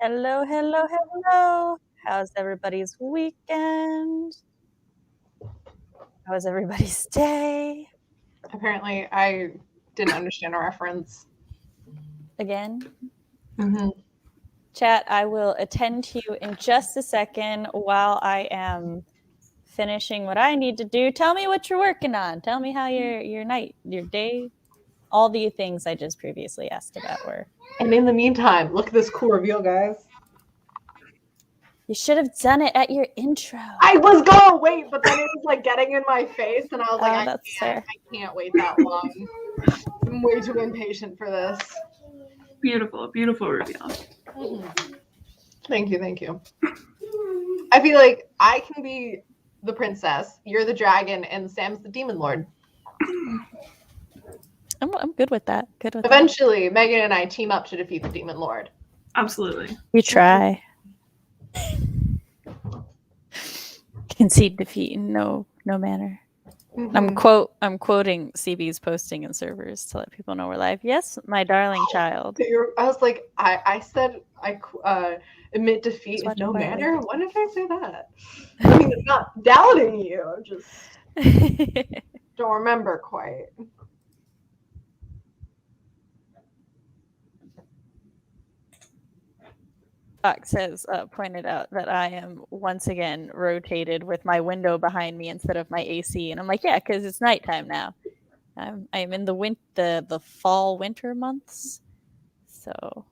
Hello, hello, hello. How's everybody's weekend? How was everybody's day? Apparently, I didn't understand a reference. Again? Mm-hmm. Chat, I will attend to you in just a second while I am finishing what I need to do. Tell me what you're working on. Tell me how your night, your day, all the things I just previously asked about were. And in the meantime, look at this cool reveal, guys. You should have done it at your intro. I was gonna wait, but then it was like getting in my face, and I was like, I can't wait that long. I'm way too impatient for this. Beautiful, beautiful reveal. Mm-hmm. Thank you. I feel like I can be the princess, you're the dragon, and Sam's the demon lord. I'm good with that. Eventually, Megan and I team up to defeat the demon lord. Absolutely. You try. Concede defeat in no manner. Mm-hmm. I'm quoting CB's posting in servers to let people know we're live. Yes, my darling child. I was like, I said I admit defeat in no manner. When did I say that? I mean, I'm not doubting you. I'm just don't remember quite. Fox has pointed out that I am once again rotated with my window behind me instead of my AC, and I'm like, yeah, because it's nighttime now. I'm in the fall winter months, so.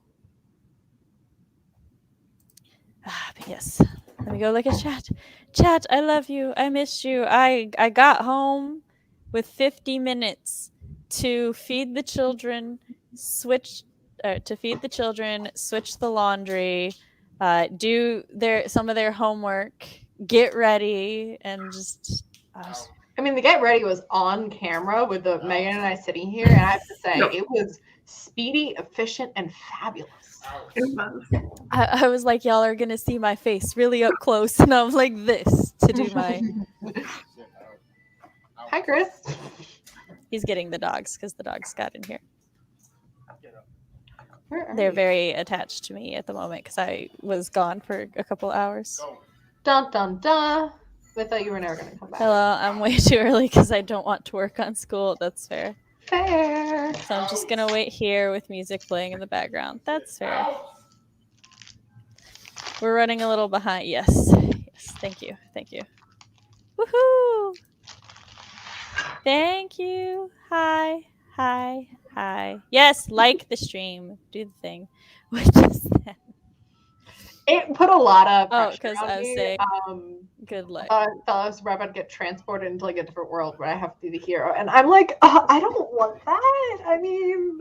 But yes, let me go look at chat. Chat, I love you. I missed you. I got home with 50 minutes to feed the children, switch the laundry, do some of their homework, get ready, and just. I mean, the get ready was on camera with the Megan and I sitting here, and I have to say, it was speedy, efficient, and fabulous. I was like, y'all are gonna see my face really up close, and I was like this to do my. Hi, Chris. He's getting the dogs because the dogs got in here. They're very attached to me at the moment because I was gone for a couple hours. Dun dun dun. I thought you were never gonna come back. Hello, I'm way too early because I don't want to work on school. That's fair. Fair. So I'm just gonna wait here with music playing in the background. That's fair. We're running a little behind. Yes. Thank you. Woohoo! Thank you. Hi. Yes, like the stream. Do the thing. What is that? It put a lot of pressure because I was saying, good luck. I thought I was about to get transported into like a different world where I have to be the hero, and I'm like, I don't want that. I mean,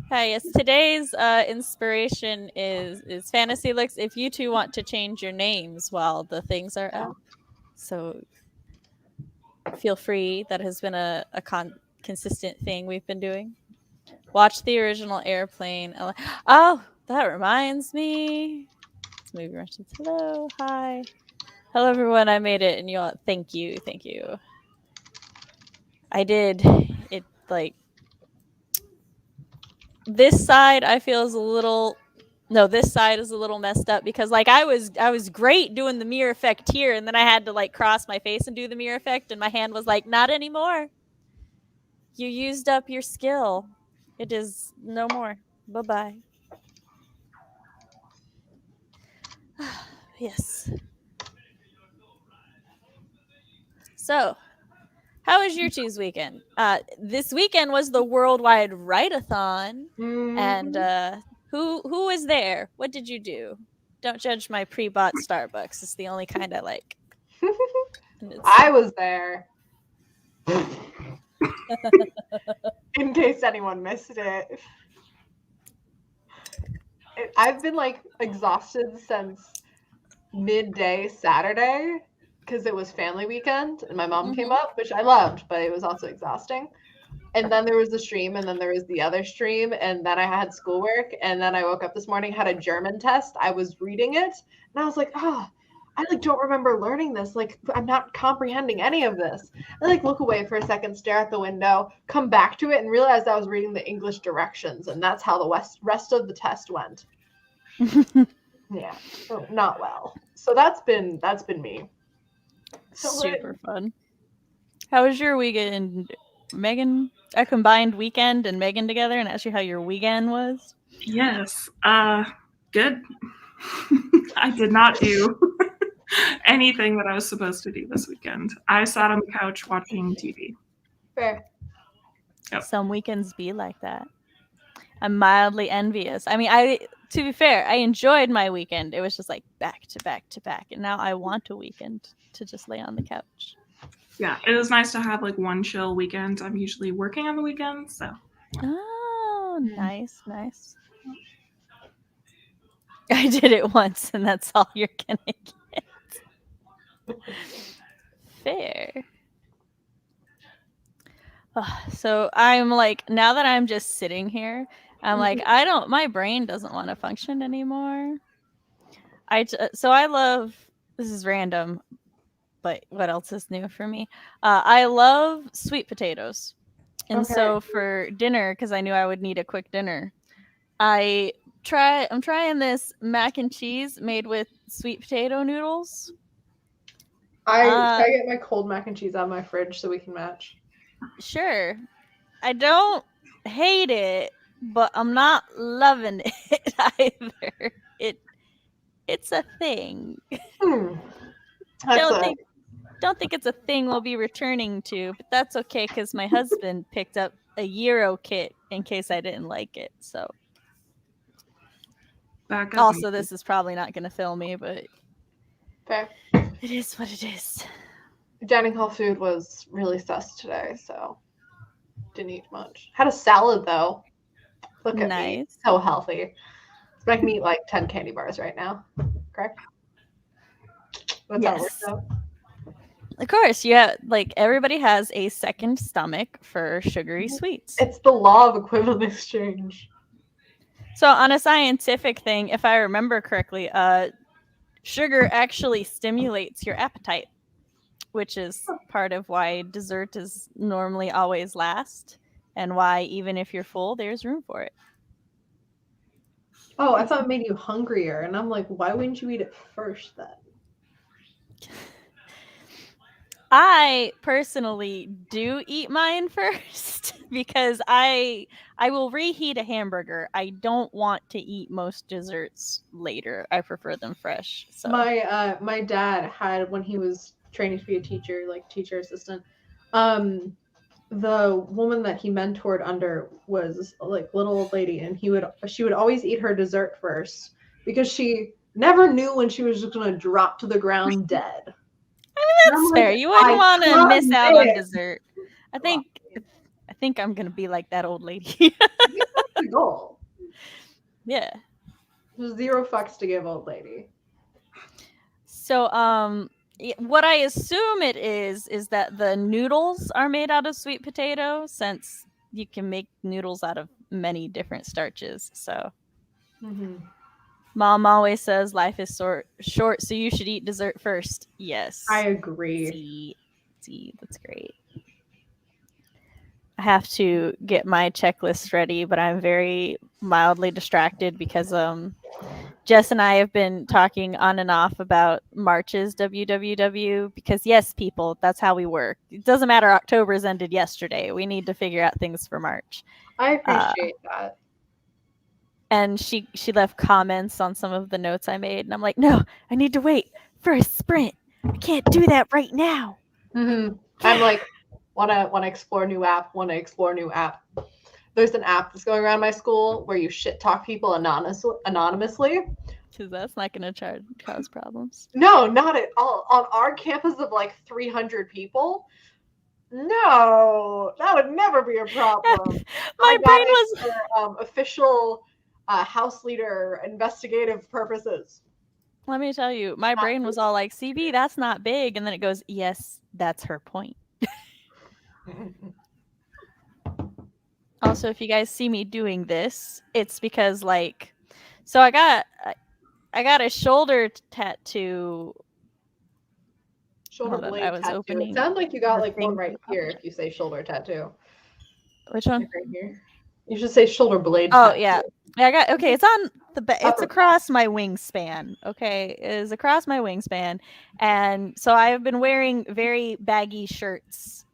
hi. Yes, today's inspiration is fantasy looks. If you two want to change your names while the things are up, so feel free. That has been a consistent thing we've been doing. Watch the original Airplane. Oh, that reminds me. Let's move your questions. Hello, hi. Hello, everyone. I made it, and you all. Thank you. I did it. Like this side, I feel is a little. No, this side is a little messed up because like I was great doing the mirror effect here, and then I had to like cross my face and do the mirror effect, and my hand was like, not anymore. You used up your skill. It is no more. Bye-bye. Yes. So, how was your two's weekend? This weekend was the worldwide Writeathon, and who was there? What did you do? Don't judge my pre-bought Starbucks. It's the only kind I like. I was there. In case anyone missed it. I've been like exhausted since midday Saturday because it was family weekend and my mom came up, which I loved, but it was also exhausting. And then there was the stream, and then there was the other stream, and then I had schoolwork, and then I woke up this morning, had a German test. I was reading it, and I was like, I like don't remember learning this. Like I'm not comprehending any of this. I like look away for a second, stare at the window, come back to it, and realize I was reading the English directions, and that's how the rest of the test went. Yeah, so not well. So that's been me. So Super fun. How was your weekend, Megan? A combined weekend and Megan together, and ask you how your weekend was. Yes. Good. I did not do anything that I was supposed to do this weekend. I sat on the couch watching TV. fair. Yep. Some weekends be like that. I'm mildly envious. I mean, to be fair, I enjoyed my weekend. It was just like back to back to back, and now I want a weekend to just lay on the couch. Yeah, it was nice to have like one chill weekend. I'm usually working on the weekends, so. Oh, nice, nice. I did it once, and that's all you're gonna get. Fair. So I'm like, now that I'm just sitting here, I'm like, my brain doesn't want to function anymore. So I love, this is random, but what else is new for me? I love sweet potatoes. And so for dinner, because I knew I would need a quick dinner, I'm trying this mac and cheese made with sweet potato noodles. Should I get my cold mac and cheese out of my fridge so we can match? Sure. I don't hate it, but I'm not loving it either. It's a thing. Don't think it's a thing we'll be returning to, but that's okay because my husband picked up a Euro kit in case I didn't like it. So also, this is probably not going to fill me, but fair. It is what it is. Dining hall food was really sus today, so didn't eat much. Had a salad though. Look at me, so healthy. It's making me eat like 10 candy bars right now. Correct? That's how it works out. Of course, yeah. Like everybody has a second stomach for sugary sweets. It's the law of equivalent exchange. So on a scientific thing, if I remember correctly, sugar actually stimulates your appetite, which is part of why dessert is normally always last, and why even if you're full, there's room for it. Oh, I thought it made you hungrier, and I'm like, why wouldn't you eat it first then? I personally do eat mine first because I will reheat a hamburger. I don't want to eat most desserts later. I prefer them fresh. So my dad had, when he was training to be a teacher, like teacher assistant, the woman that he mentored under was like little old lady, and she would always eat her dessert first because she never knew when she was just gonna drop to the ground dead. That's fair. You wouldn't want to miss out on dessert. I think I'm gonna be like that old lady. That's the goal. Yeah. There's 0 fucks to give, old lady. So what I assume it is that the noodles are made out of sweet potato, since you can make noodles out of many different starches. So Mom always says life is short, so you should eat dessert first. Yes. I agree. See, that's great. I have to get my checklist ready, but I'm very mildly distracted because Jess and I have been talking on and off about March's WWW because, yes, people, that's how we work. It doesn't matter. October's ended yesterday. We need to figure out things for March. I appreciate that. And she left comments on some of the notes I made, and I'm like, no, I need to wait for a sprint. I can't do that right now. I'm like, want to explore new app. There's an app that's going around my school where you shit talk people anonymously. Because that's not going to cause problems. No, not at all. On our campus of like 300 people, no, that would never be a problem. My brain was for official house leader investigative purposes. Let me tell you, my brain was all like, CB, that's not big. And then it goes, yes, that's her point. Also, if you guys see me doing this, it's because like, so I got a shoulder tattoo. Shoulder blade tattoo. It sounds like you got like one right here if you say shoulder tattoo. Which one? Right here. You should say shoulder blade. Oh, tattoo. yeah. Okay, it's on it's across my wingspan. Okay, it is across my wingspan. And so I've been wearing very baggy shirts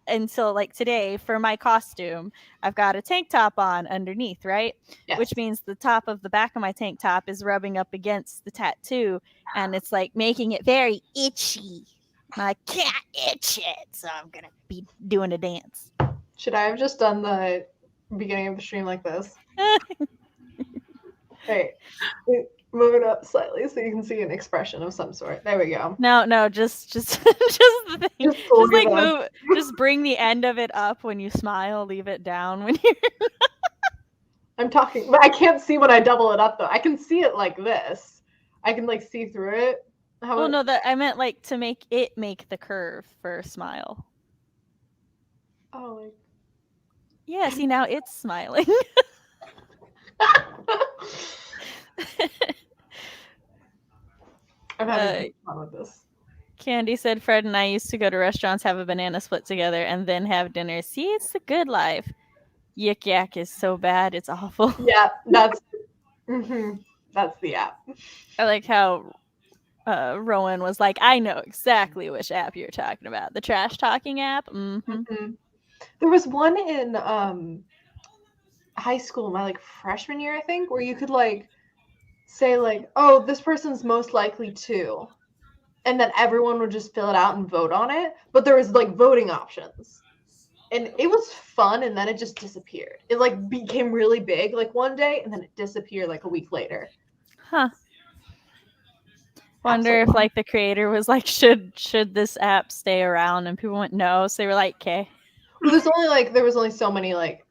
until like today for my costume. I've got a tank top on underneath, right? Yes. Which means the top of the back of my tank top is rubbing up against the tattoo, and it's like making it very itchy. I can't itch it, so I'm gonna be doing a dance. Should I have just done the beginning of the stream like this? Hey, move it up slightly so you can see an expression of some sort. There we go. No, just the thing. Just Just like move. Just bring the end of it up when you smile. Leave it down when you're. I'm talking, but I can't see when I double it up though. I can see it like this. I can like see through it. Oh no, that I meant like to make the curve for a smile. Oh. Like... Yeah. See, now it's smiling. I'm having fun with this. Candy said Fred and I used to go to restaurants, have a banana split together, and then have dinner. See, it's the good life. Yik yak is so bad, it's awful. Yeah, that's that's the app. I like how Rowan was like, I know exactly which app you're talking about. The trash talking app. There was one in high school, my like freshman year, I think, where you could like say like, oh, this person's most likely to, and then everyone would just fill it out and vote on it. But there was like voting options, and it was fun. And then it just disappeared. It like became really big like one day, and then it disappeared like a week later. Huh. Wonder if like the creator was like, should this app stay around? And people went no, so they were like, okay. Well, there was only so many like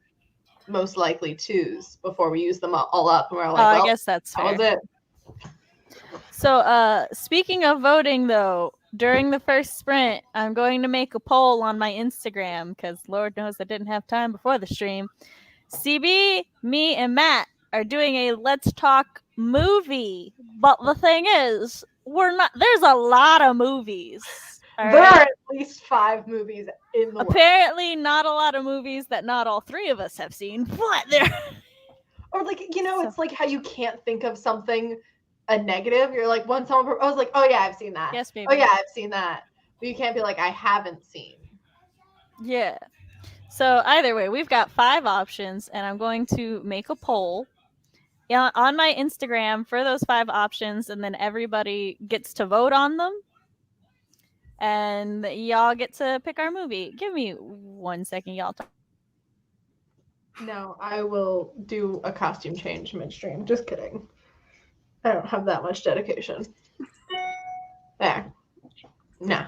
most likely twos before we used them all up, and we're like, well, I guess that's fair. That was it. So speaking of voting though, during the first sprint, I'm going to make a poll on my Instagram because Lord knows I didn't have time before the stream. CB, me, and Matt are doing a Let's Talk movie, but the thing is, there's a lot of movies. There are at least 5 movies in the world. Apparently not a lot of movies that not all 3 of us have seen, but there. Or like, it's like how you can't think of something a negative. You're like, when someone, I was like, oh yeah, I've seen that. Yes, baby. Oh yeah, I've seen that. But you can't be like, I haven't seen. Yeah. So either way, we've got 5 options, and I'm going to make a poll on my Instagram for those 5 options, and then everybody gets to vote on them. And y'all get to pick our movie. Give me 1 second, y'all. No, I will do a costume change midstream. Just kidding. I don't have that much dedication. There. Nah.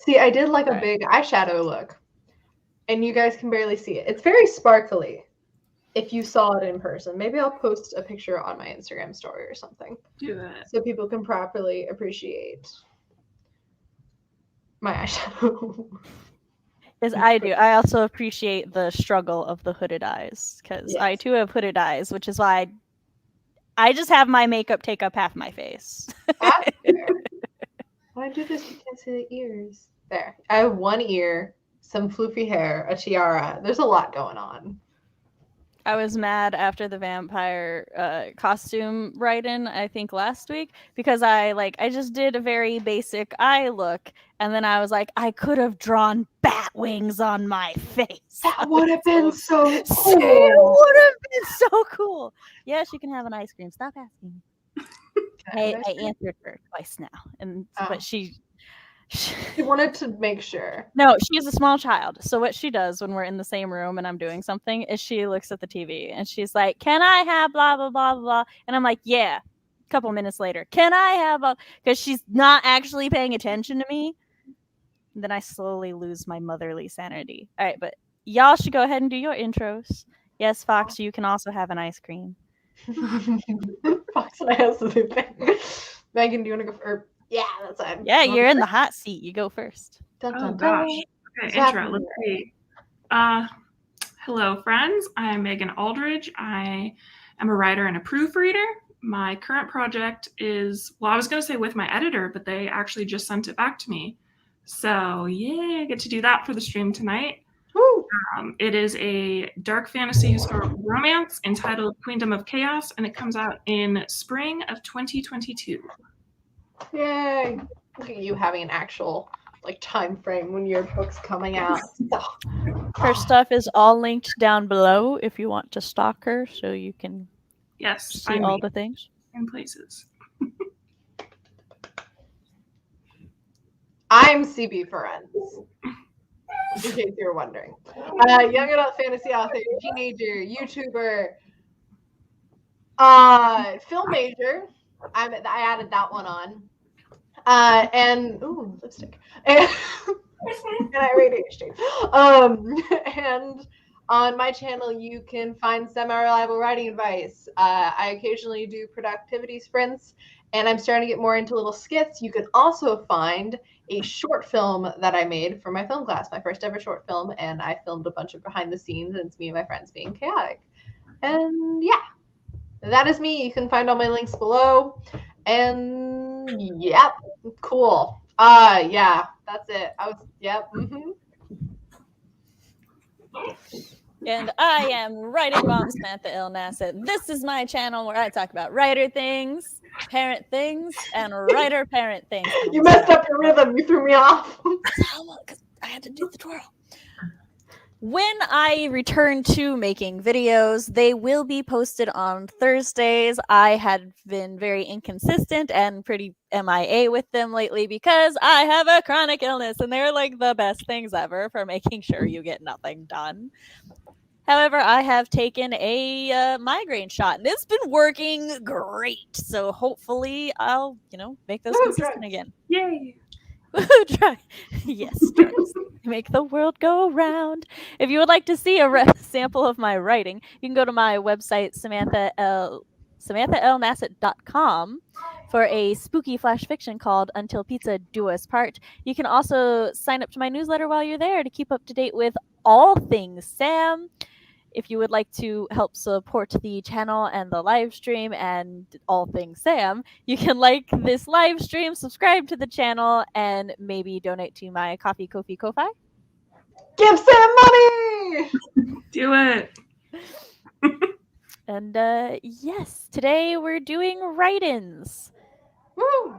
See, I did like a big eyeshadow look. And you guys can barely see it. It's very sparkly. If you saw it in person, maybe I'll post a picture on my Instagram story or something. Do that. So people can properly appreciate my eyeshadow. Yes, I do. I also appreciate the struggle of the hooded eyes because I too have hooded eyes, which is why I just have my makeup take up half my face. When I do this, you can't see the ears. There. I have 1 ear, some floofy hair, a tiara. There's a lot going on. I was mad after the vampire costume write-in, I think last week, because I just did a very basic eye look, and then I was like, I could have drawn bat wings on my face. That would have been so cool. It would have been so cool. Yes, you can have an ice cream. Stop asking. I answered her twice now, but she wanted to make sure. No, she's a small child. So what she does when we're in the same room and I'm doing something is she looks at the TV and she's like, can I have blah, blah, blah, blah. And I'm like, yeah. A couple minutes later, can I have because she's not actually paying attention to me. And then I slowly lose my motherly sanity. All right, but y'all should go ahead and do your intros. Yes, Fox, you can also have an ice cream. Fox and I have the same thing. Megan, do you want to go first? Yeah, that's fine. Yeah, you're in the hot seat. You go first. Gosh. Okay, intro. Let's see. Hello, friends. I'm Megan Aldridge. I am a writer and a proofreader. My current project is, I was going to say with my editor, but they actually just sent it back to me. So, yeah, I get to do that for the stream tonight. Woo! It is a dark fantasy historical romance entitled Queendom of Chaos, and it comes out in spring of 2022. Yay! Look at you having an actual time frame when your book's coming out. Her stuff is all linked down below if you want to stalk her, so you can Yes, see find all me the things. in places. I'm C.B. Ferrenz, in case you were wondering. Young adult fantasy author, teenager, YouTuber, film major. I added that one on. And ooh, lipstick. And I have ADHD. And on my channel, you can find semi-reliable writing advice. I occasionally do productivity sprints, and I'm starting to get more into little skits. You can also find a short film that I made for my film class, my first ever short film, and I filmed a bunch of behind the scenes, and it's me and my friends being chaotic. And yeah, that is me. You can find all my links below. And yep, cool. Yeah, that's it. Yep. Mm-hmm. And I am Writing Mom Samantha Nasset. This is my channel where I talk about writer things, parent things, and writer parent things. You messed up your rhythm. You threw me off. Because I had to do the twirl. When I return to making videos, they will be posted on Thursdays. I had been very inconsistent and pretty MIA with them lately because I have a chronic illness, and they're like the best things ever for making sure you get nothing done. However, I have taken a migraine shot, and it's been working great. So hopefully I'll, make those consistent again. Yay! Try. Yes, drugs. Make the world go round. If you would like to see a sample of my writing, you can go to my website, samanthallnasset.com, for a spooky flash fiction called Until Pizza Do Us Part. You can also sign up to my newsletter while you're there to keep up to date with all things Sam. If you would like to help support the channel and the live stream and all things Sam, you can like this live stream, subscribe to the channel, and maybe donate to my Ko-fi. Give Sam money! Do it! And yes, today we're doing write-ins. Woo!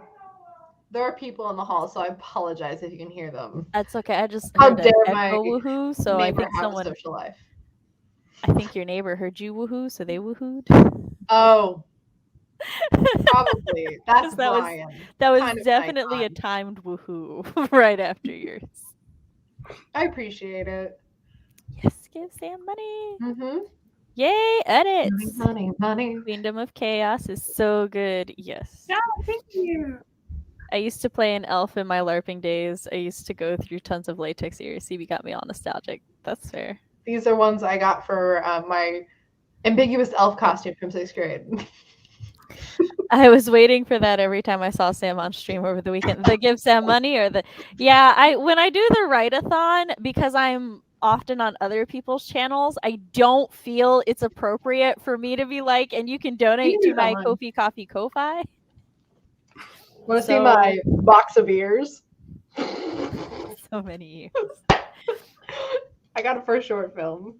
There are people in the hall, so I apologize if you can hear them. That's okay. I just How heard dare an my echo woohoo, so I neighbor think have a social life. I think your neighbor heard you woohoo, so they woohooed. Oh, probably. That's that Brian. That was Kind of definitely a timed woohoo right after yours. I appreciate it. Yes, give Sam money. Mm-hmm. Yay, edits. Money. Queendom of Chaos is so good. Yes. Yeah, thank you. I used to play an elf in my LARPing days. I used to go through tons of latex ears. CB got me all nostalgic. That's fair. These are ones I got for my ambiguous elf costume from 6th grade. I was waiting for that every time I saw Sam on stream over the weekend. The give Sam money or when I do the Writeathon, because I'm often on other people's channels, I don't feel it's appropriate for me to be like, and you can donate to my Ko-fi. Want to see my box of ears? So many years. I got it for a short film.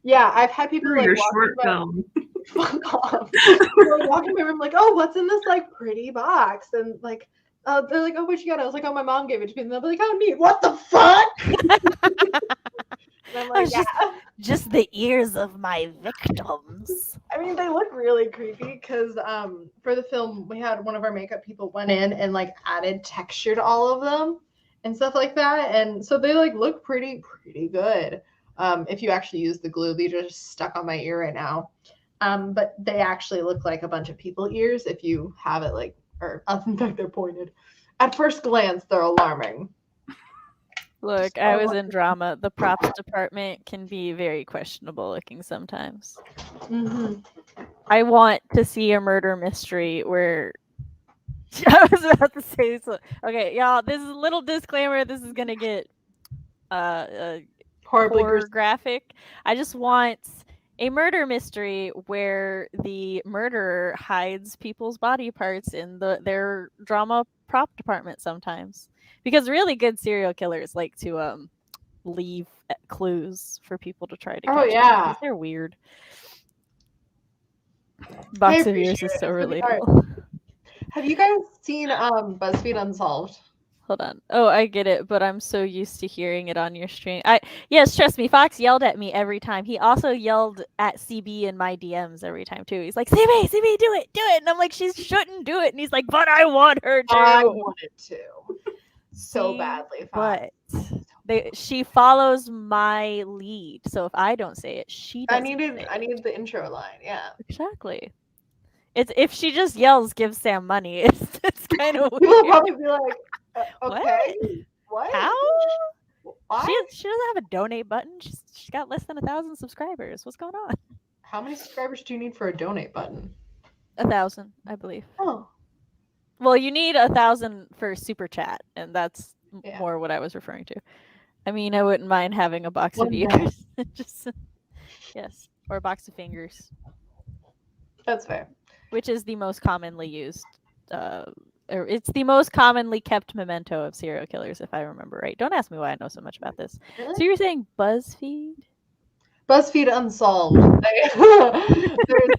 Yeah, I've had people your short film. Fuck off. They're walking in my room like, oh, what's in this pretty box? And they're like, oh, what you got? I was like, oh, my mom gave it to me. And they'll be like, oh, neat. What the fuck? And I'm like, just the ears of my victims. I mean, they look really creepy because for the film, we had one of our makeup people went in and added texture to all of them and stuff like that. And so they look pretty good. If you actually use the glue, these are just stuck on my ear right now. But they actually look like a bunch of people ears if you have it in fact, they're pointed. At first glance, they're alarming. Look, I was in drama. The props department can be very questionable looking sometimes. Mm-hmm. I want to see a murder mystery where I was about to say so. Okay, y'all, this is a little disclaimer. This is gonna get horribly graphic. I just want a murder mystery where the murderer hides people's body parts in their drama prop department sometimes. Because really good serial killers like to leave clues for people to try to Oh, catch them, yeah. 'cause they're weird. Box of Ears appreciate is it. so It's really hard. relatable. Have you guys seen BuzzFeed Unsolved? Hold on. Oh, I get it, but I'm so used to hearing it on your stream. Yes, trust me, Fox yelled at me every time. He also yelled at CB in my DMs every time too. He's like, CB, do it, and I'm like, she shouldn't do it, and he's like, but I want her to. I wanted to so See? badly, Fox. But she follows my lead, so if I don't say it, she doesn't. I needed the intro line. Yeah. Exactly. It's if she just yells, "Give Sam money." It's kind of People will weird. probably be like, okay, what? How? Why? She doesn't have a donate button. She's got less than 1,000 subscribers. What's going on? How many subscribers do you need for a donate button? 1,000, I believe. Oh. Well, you need 1,000 for super chat, and that's Yeah. more what I was referring to. I mean, I wouldn't mind having a box of One day. ears. Just yes, or a box of fingers, That's fair. which is the most commonly used. Or it's the most commonly kept memento of serial killers, if I remember right. Don't ask me why I know so much about this. Really? So you were saying BuzzFeed? BuzzFeed Unsolved. There's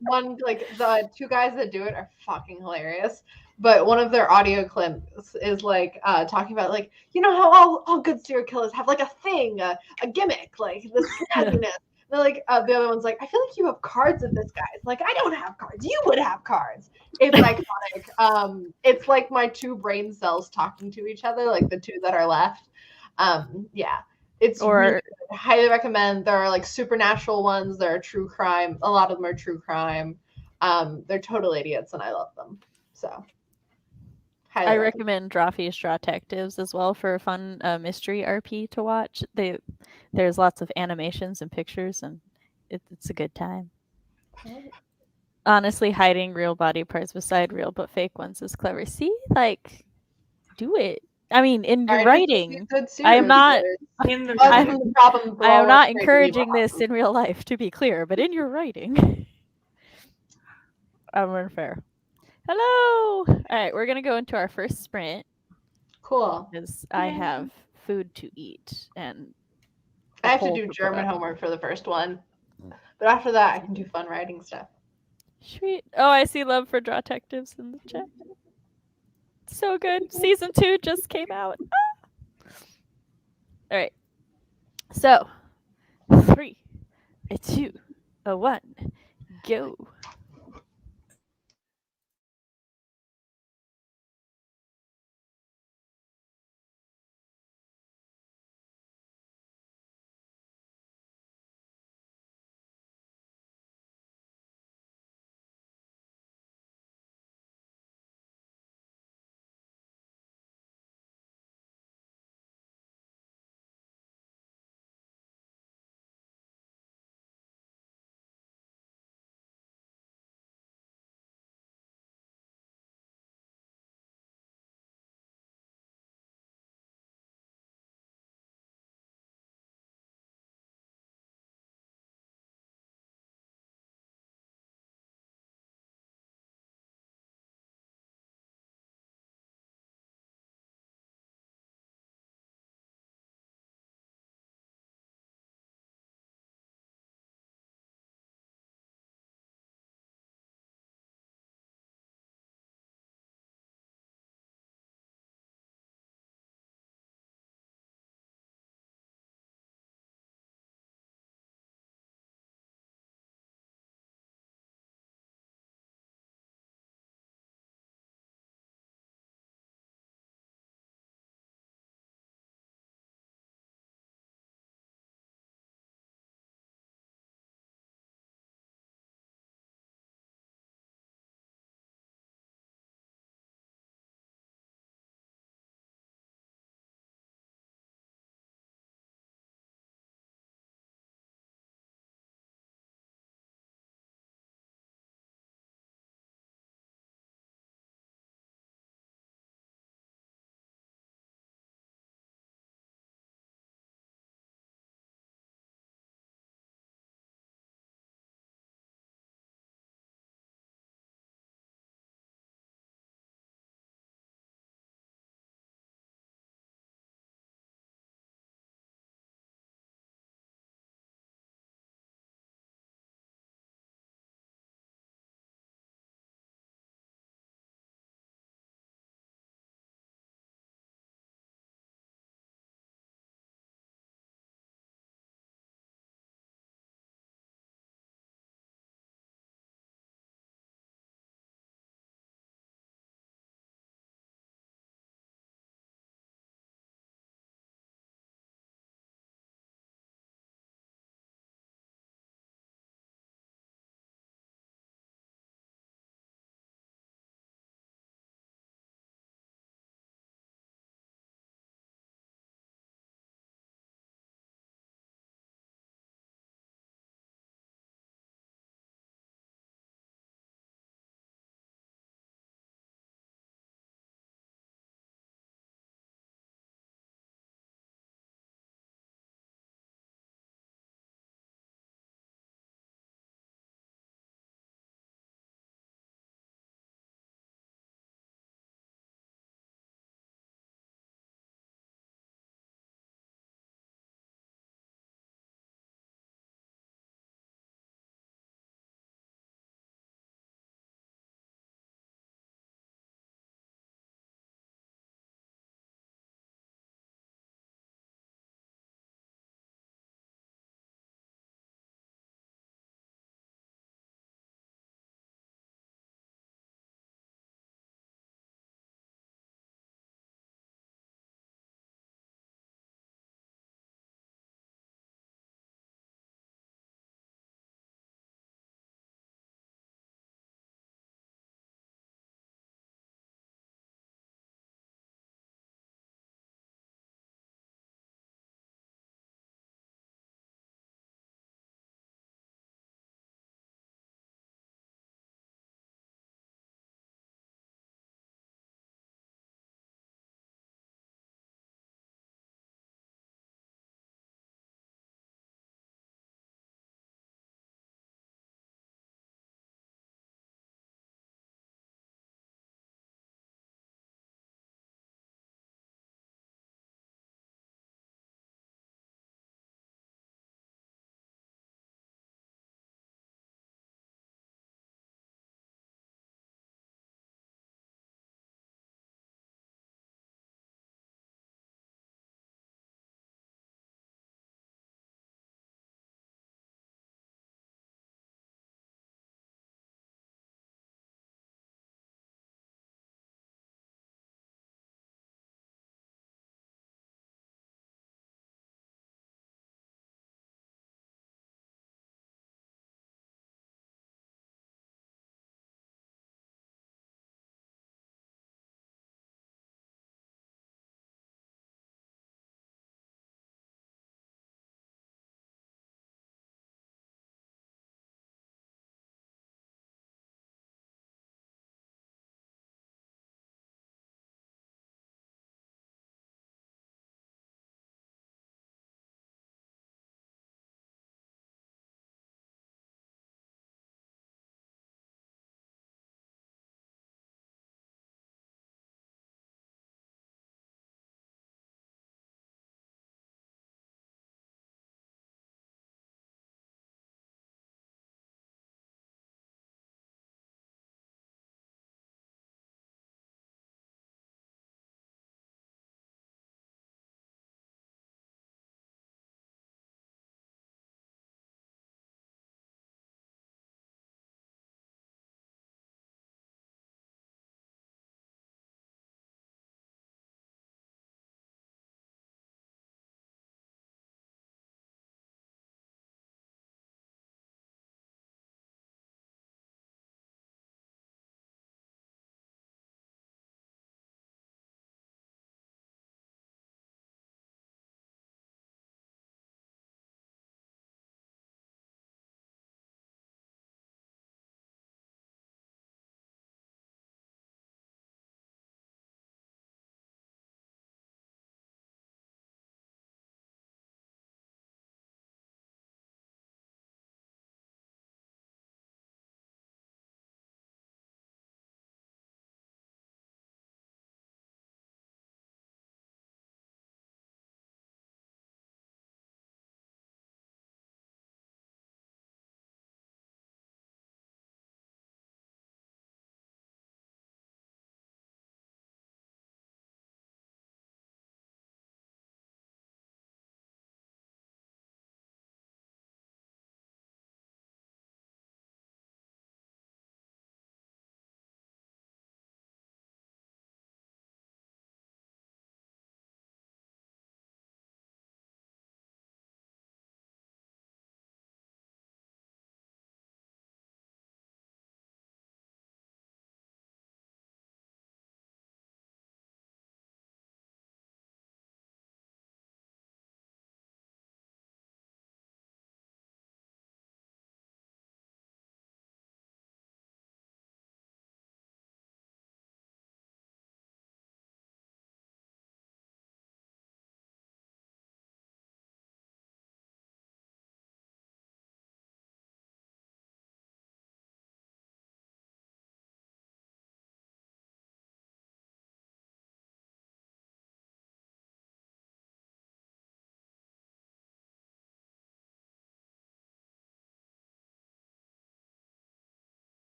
one, like, the two guys that do it are fucking hilarious. But one of their audio clips is like talking about, like, you know how all good serial killers have like a thing, a gimmick, like this snazziness. They're like, the other one's like, I feel like you have cards of this guy. It's like, I don't have cards. You would have cards. It's iconic. It's like my two brain cells talking to each other, like the two that are left. Yeah. It's really good. I highly recommend. There are like supernatural ones. There are true crime. A lot of them are true crime. They're total idiots, and I love them. So, I recommend Drawfish Drawtectives as well for a fun mystery RP to watch. There's lots of animations and pictures, and it's a good time. Honestly, hiding real body parts beside real but fake ones is clever. See, like, do it. I mean, in your writing, I am not. I am not encouraging this in real life, to be clear, but in your writing, I'm unfair. Hello. All right, we're gonna go into our first sprint. Cool. Because I have food to eat, and I have to do German homework for the first one, but after that, I can do fun writing stuff. Sweet. Oh, I see love for Drawtectives in the chat. So good. Season 2 just came out. Ah! All right. So, 3, a 2, a 1, go.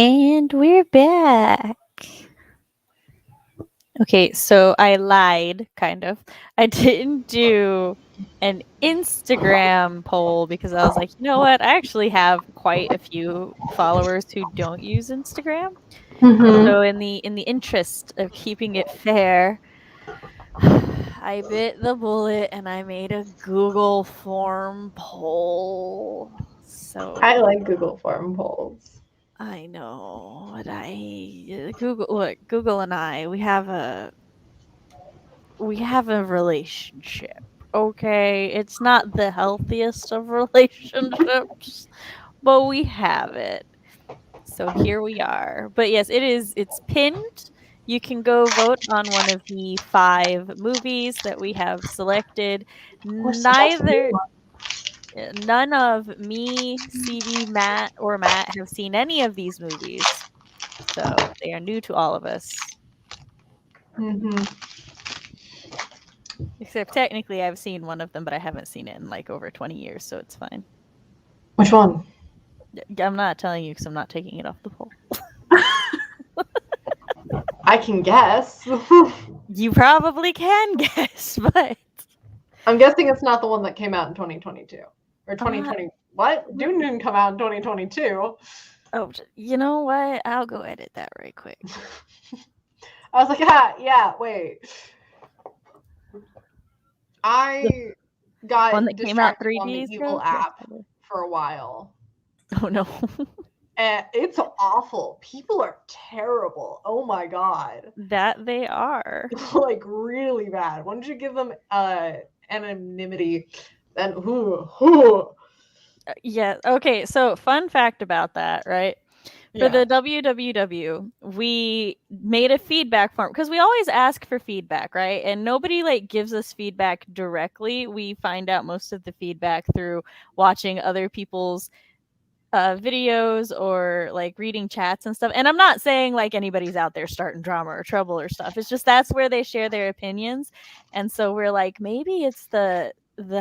And we're back. Okay, so I lied, kind of. I didn't do an Instagram poll because I was like, you know what? I actually have quite a few followers who don't use Instagram. And so in the interest of keeping it fair, I bit the bullet and I made a Google form poll. So I like Google form polls. I know, but Google and I, we have a relationship. Okay, it's not the healthiest of relationships, but we have it. So here we are. But yes, it's pinned. You can go vote on one of the 5 movies that we have selected. None of me, CB, Matt, or Matt have seen any of these movies. So they are new to all of us. Except technically I've seen one of them, but I haven't seen it in like over 20 years, so it's fine. Which one? I'm not telling you because I'm not taking it off the poll. I can guess. You probably can guess, but I'm guessing it's not the one that came out in 2022 or 2020. What? Dune didn't come out in 2022. Oh, you know what? I'll go edit that right quick. I was like, yeah, wait. I got One that came out distracted 3 on the days evil ago? app for a while. Oh no. And it's awful. People are terrible. Oh my god. That they are. Like really bad. Why don't you give them anonymity? Then Yeah. Okay. So fun fact about that, right? For the WWW, we made a feedback form because we always ask for feedback, right? And nobody like gives us feedback directly. We find out most of the feedback through watching other people's videos or like reading chats and stuff. And I'm not saying like anybody's out there starting drama or trouble or stuff. It's just that's where they share their opinions. And so we're like, maybe it's the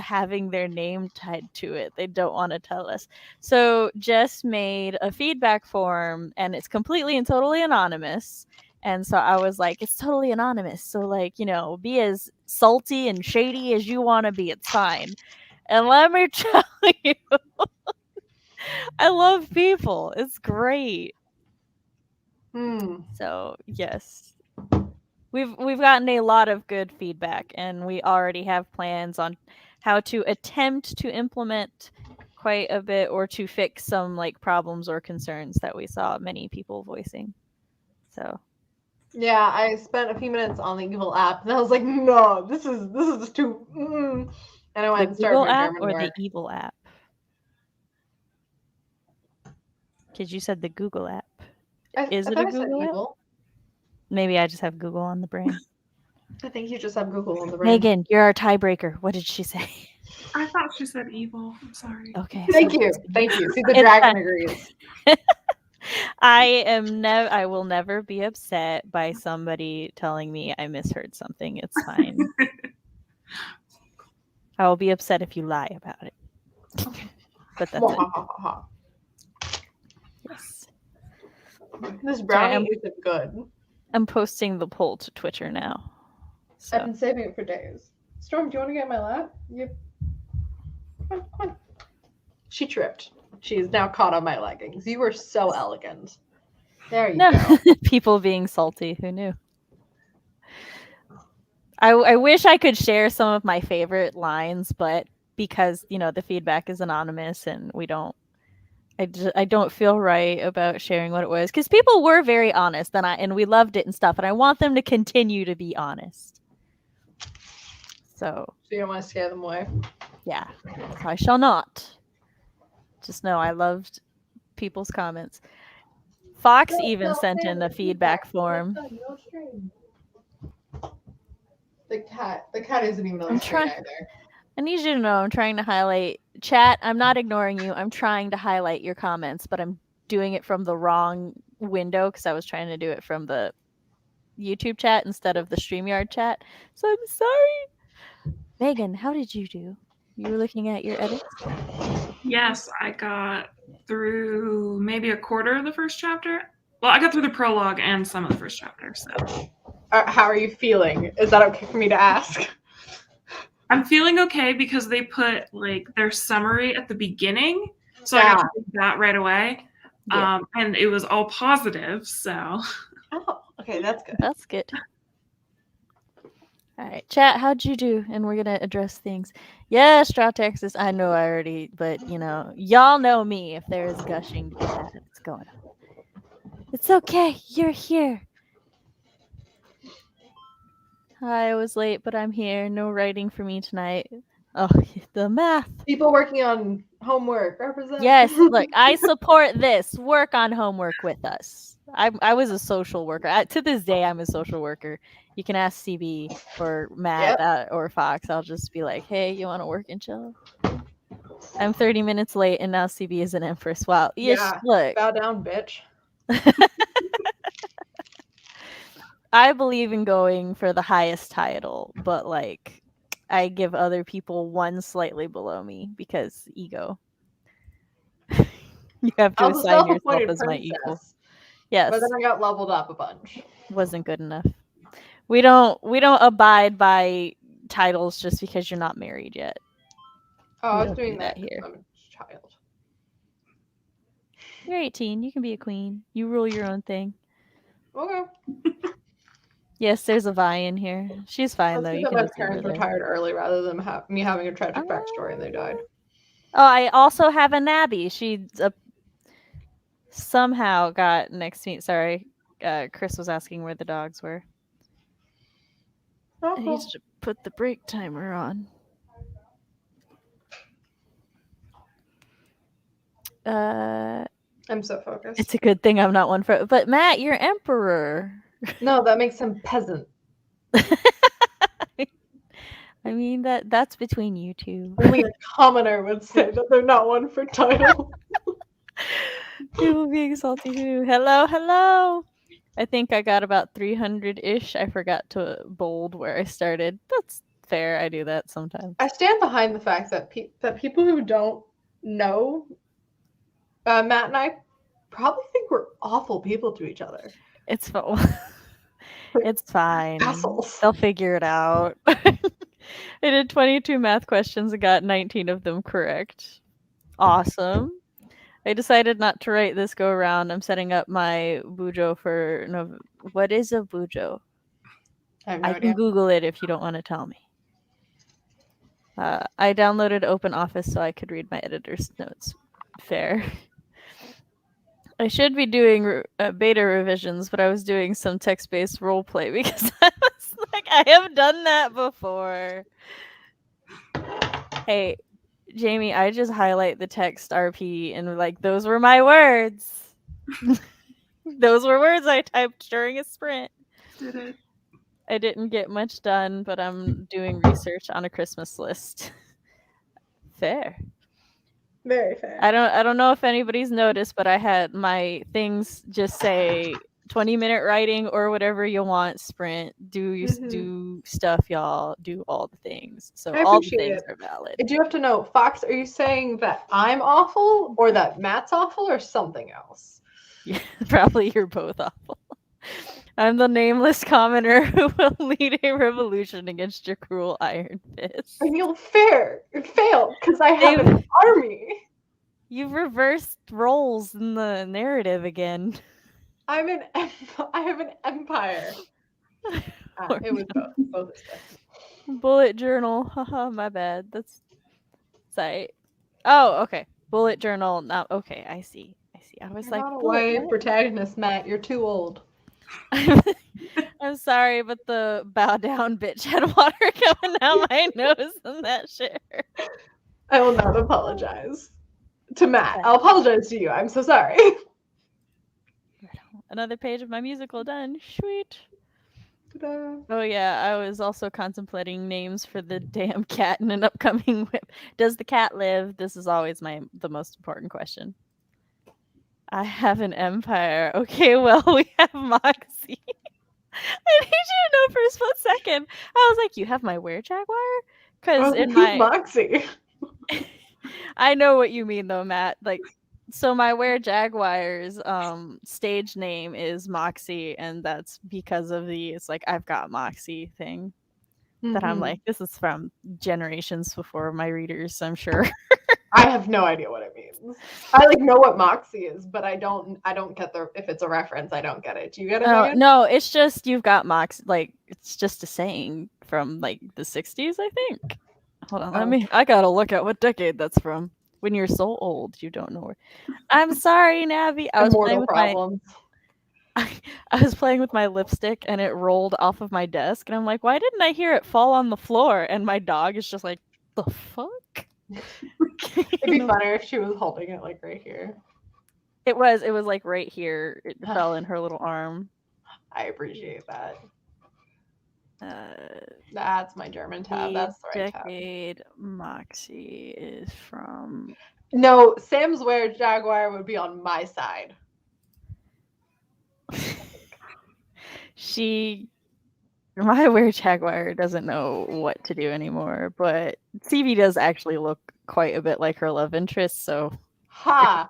having their name tied to it. They don't want to tell us. So Jess made a feedback form and it's completely and totally anonymous. And so I was like, it's totally anonymous. So like, you know, be as salty and shady as you want to be. It's fine. And let me tell you, I love people. It's great. So yes, we've gotten a lot of good feedback, and we already have plans on how to attempt to implement quite a bit or to fix some like problems or concerns that we saw many people voicing. So yeah, I spent a few minutes on the evil app, and I was like, no, this is too. And I went and started my app German or work. the evil app? Because you said the Google app. Is it a Google app? Maybe I just have Google on the brain. I think you just have Google on the brain. Megan, you're our tiebreaker. What did she say? I thought she said evil. I'm sorry. Okay. Thank you. See, the dragon agrees. I will never be upset by somebody telling me I misheard something. It's fine. I will be upset if you lie about it. But that's it. Yes. This brownie isn't good. I'm posting the poll to Twitter now. So. I've been saving it for days. Storm, do you want to get in my lap? Yep. Come on. She tripped. She is now caught on my leggings. You were so elegant. There you go. People being salty. Who knew? I wish I could share some of my favorite lines, but because, you know, the feedback is anonymous and we don't, I don't feel right about sharing what it was because people were very honest and we loved it and stuff. And I want them to continue to be honest. So you don't want to scare them away? Yeah, I shall not. Just know I loved people's comments. Fox even sent in a feedback form. The cat isn't even on the screen either. I need you to know I'm trying to highlight chat. I'm not ignoring you. I'm trying to highlight your comments, but I'm doing it from the wrong window because I was trying to do it from the YouTube chat instead of the StreamYard chat. So I'm sorry. Megan, how did you do? You were looking at your edits? Yes, I got through maybe a quarter of the first chapter. Well, I got through the prologue and some of the first chapter, so. How are you feeling? Is that okay for me to ask? I'm feeling okay because they put like their summary at the beginning, so I got to read that right away. Yeah. And it was all positive, so. Oh, okay, that's good. That's good. All right, chat, how'd you do? And we're going to address things. Yeah, Straw Texas, I know I already, but, you know, y'all know me. If there is gushing to be had, it's going on. It's okay. You're here. Hi, I was late, but I'm here. No writing for me tonight. Oh, the math. People working on homework represent. Yes, look, I support this. Work on homework with us. I was a social worker. To this day, I'm a social worker. You can ask CB or Matt or Fox. I'll just be like, hey, you want to work and chill? I'm 30 minutes late, and now CB is an empress. Wow. Yeah. Look. Bow down, bitch. I believe in going for the highest title, but like I give other people one slightly below me because ego. You have to assign yourself as my equal. Yes. But then I got leveled up a bunch. Wasn't good enough. We don't abide by titles just because you're not married yet. Oh, I was doing that here. I'm a child. You're 18. You can be a queen. You rule your own thing. Okay. Yes, there's a Vi in here. She's fine though. You can my parents retired early rather than me having a tragic backstory and they died. Oh, I also have a Nabby. She somehow got next to me. Sorry, Chris was asking where the dogs were. Oh, I need to put the break timer on. I'm so focused. It's a good thing I'm not one for. But Matt, you're emperor. No, that makes him peasant. I mean that's between you two. Only a commoner would say that they're not one for title. People being salty too. Hello. I think I got about 300-ish. I forgot to bold where I started. That's fair. I do that sometimes. I stand behind the fact that people who don't know Matt and I probably think we're awful people to each other. It's fine. It's fine. Assholes. They'll figure it out. I did 22 math questions and got 19 of them correct. Awesome. I decided not to write this go around. I'm setting up my bujo for what is a bujo? I can Google it if you don't want to tell me. I downloaded OpenOffice so I could read my editor's notes. Fair. I should be doing beta revisions, but I was doing some text-based roleplay because I was like, I have done that before. Hey, Jamie, I just highlight the text RP and like, those were my words. Those were words I typed during a sprint. Did it? I didn't get much done, but I'm doing research on a Christmas list. Fair. Very fair. I don't know if anybody's noticed, but I had my things just say 20-minute writing or whatever you want sprint. Do stuff, y'all. Do all the things. So all the things are valid. Do you have to know, Fox, are you saying that I'm awful or that Matt's awful or something else? Yeah, probably you're both awful. I'm the nameless commoner who will lead a revolution against your cruel iron fist. And you'll fail because I have an army. You've reversed roles in the narrative again. I have an empire. It was both Bullet journal. Haha, my bad. That's site. Oh, okay. Bullet journal. Now, okay, I see. I was like, not a white protagonist, Matt. You're too old. I'm sorry, but the bow down bitch had water coming out my nose and that shit hurt. I will not apologize to Matt. I'll apologize to you. I'm so sorry. Another page of my musical done. Sweet. Ta-da. Oh yeah, I was also contemplating names for the damn cat in an upcoming whip. Does the cat live? This is always the most important question. I have an empire. Okay, well, we have Moxie. I need you to know for a split second. I was like, you have my where, Jaguar? Because in my Moxie. I know what you mean though, Matt. Like, so my Were-Jaguars stage name is Moxie, and that's because of the it's like I've got Moxie thing. That I'm like, this is from generations before my readers, I'm sure. I have no idea what it means. I like know what Moxie is, but I don't get the if it's a reference, I don't get it. Do you get it? Oh, Megan? no, it's just you've got Moxie. Like, it's just a saying from like the 60s, I think. Hold on, I gotta look at what decade that's from. When you're so old, you don't know where. I'm sorry, Navi. I was playing with problems. I was playing with my lipstick and it rolled off of my desk, and I'm like, why didn't I hear it fall on the floor? And my dog is just like, the fuck? It'd be funnier if she was holding it like right here. It was like right here. It fell in her little arm. I appreciate that. That's my German tab. That's the right decade Moxie is from. No, Sam's Were-Jaguar would be on my side. My Were-Jaguar doesn't know what to do anymore, but C.B does actually look quite a bit like her love interest, so. Ha!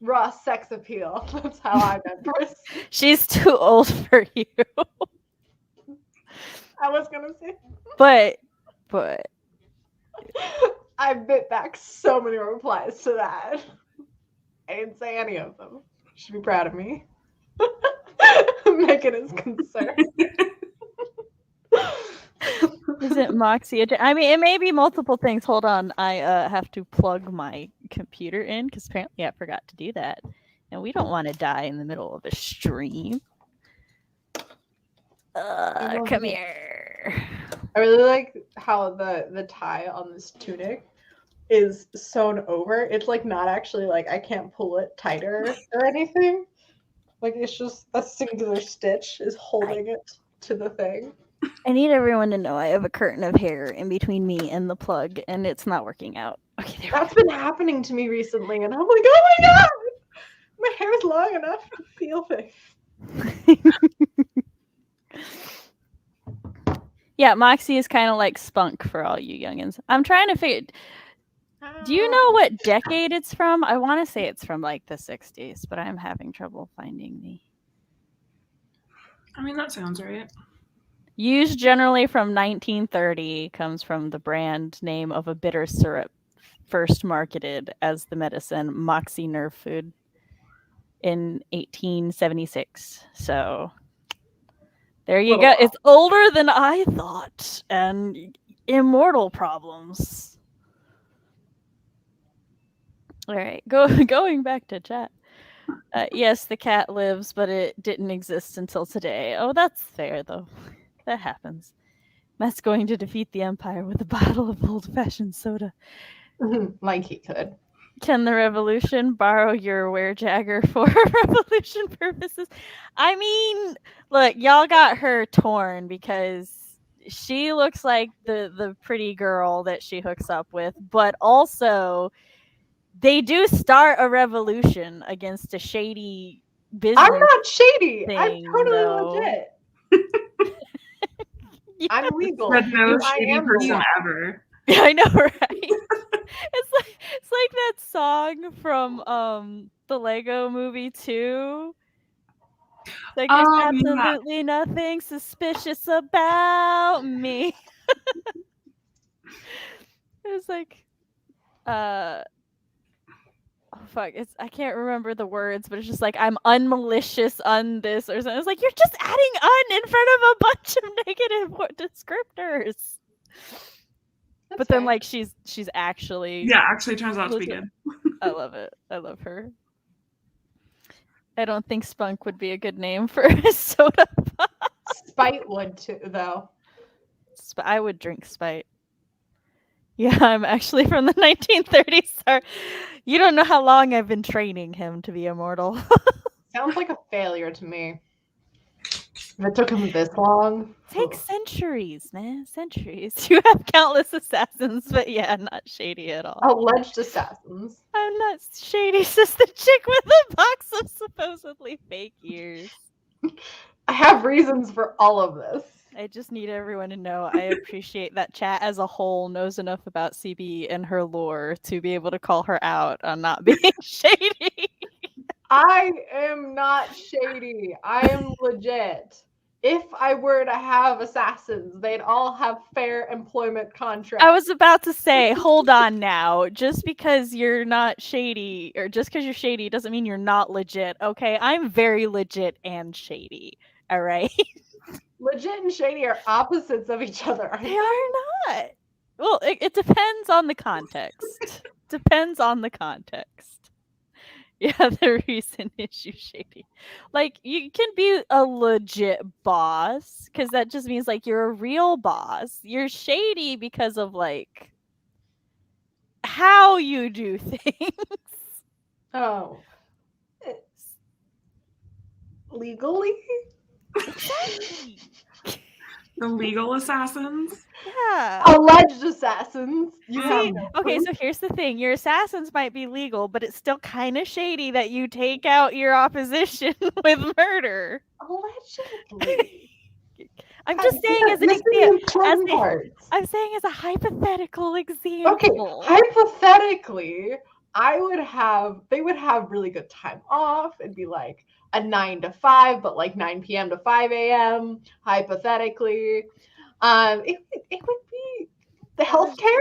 Raw sex appeal. That's how I meant it. She's too old for you. I was gonna say. But. I bit back so many replies to that. I didn't say any of them. You should be proud of me. Megan is concerned. Is it Moxie? I mean, it may be multiple things. Hold on. I have to plug my computer in because apparently I forgot to do that. And we don't want to die in the middle of a stream. Come here. I really like how the tie on this tunic is sewn over. It's like not actually like I can't pull it tighter or anything. Like it's just a singular stitch is holding it to the thing. I need everyone to know I have a curtain of hair in between me and the plug, and it's not working out. Okay, that's been happening to me recently, and I'm like, oh my god, my hair is long enough to feel things. Yeah, Moxie is kind of like Spunk for all you youngins. I'm trying to figure. Do you know what decade it's from? I want to say it's from like the 60s, but I'm having trouble finding the. I mean, that sounds right. Used generally from 1930, comes from the brand name of a bitter syrup first marketed as the medicine Moxie Nerve Food in 1876. So there you go. It's older than I thought, and immortal problems. All right, going back to chat. Yes, the cat lives, but it didn't exist until today. Oh, that's fair, though. That happens. Matt's going to defeat the Empire with a bottle of old-fashioned soda. Like he could. Can the Revolution borrow your Were-Jagger for revolution purposes? I mean, look, y'all got her torn because she looks like the pretty girl that she hooks up with, but also they do start a revolution against a shady business. I'm not shady. Thing, I'm totally legit. Yeah. I'm legal. No shady person ever. I know, right? It's like that song from the Lego Movie 2. Like there's absolutely nothing suspicious about me. It's like fuck, I can't remember the words, but it's just like I'm unmalicious on this or something. It's like you're just adding "un" in front of a bunch of negative descriptors. That's but then, like, she's actually actually turns out to be good. I love it. I love her. I don't think Spunk would be a good name for a soda pop. Spite would too, though. I would drink Spite. Yeah, I'm actually from the 1930s. Sorry. You don't know how long I've been training him to be immortal. Sounds like a failure to me. If it took him this long. It takes centuries, man. Centuries. You have countless assassins, but yeah, not shady at all. Alleged assassins. I'm not shady, says the chick with a box of supposedly fake ears. I have reasons for all of this. I just need everyone to know I appreciate that chat as a whole knows enough about CB and her lore to be able to call her out on not being shady. I am not shady. I am legit. If I were to have assassins, they'd all have fair employment contracts. I was about to say, hold on now. Just because you're not shady, or just because you're shady, doesn't mean you're not legit. Okay, I'm very legit and shady. All right, Legit and shady are opposites of each other. Aren't they are not. Well, it depends on the context. Depends on the context. Yeah, the reason is you shady. Like, you can be a legit boss, because that just means, like, you're a real boss. You're shady because of, like, how you do things. Oh. Legally? Exactly. The legal assassins. Yeah. Alleged assassins. You have See, no okay, proof. so here's the thing. Your assassins might be legal, but it's still kind of shady that you take out your opposition with murder. Allegedly. I'm just saying as an This is the example. important part. I'm saying as a hypothetical example. Okay, hypothetically, they would have really good time off. It'd be like a 9 to 5, but like 9 p.m. to 5 a.m. Hypothetically, it would be the healthcare.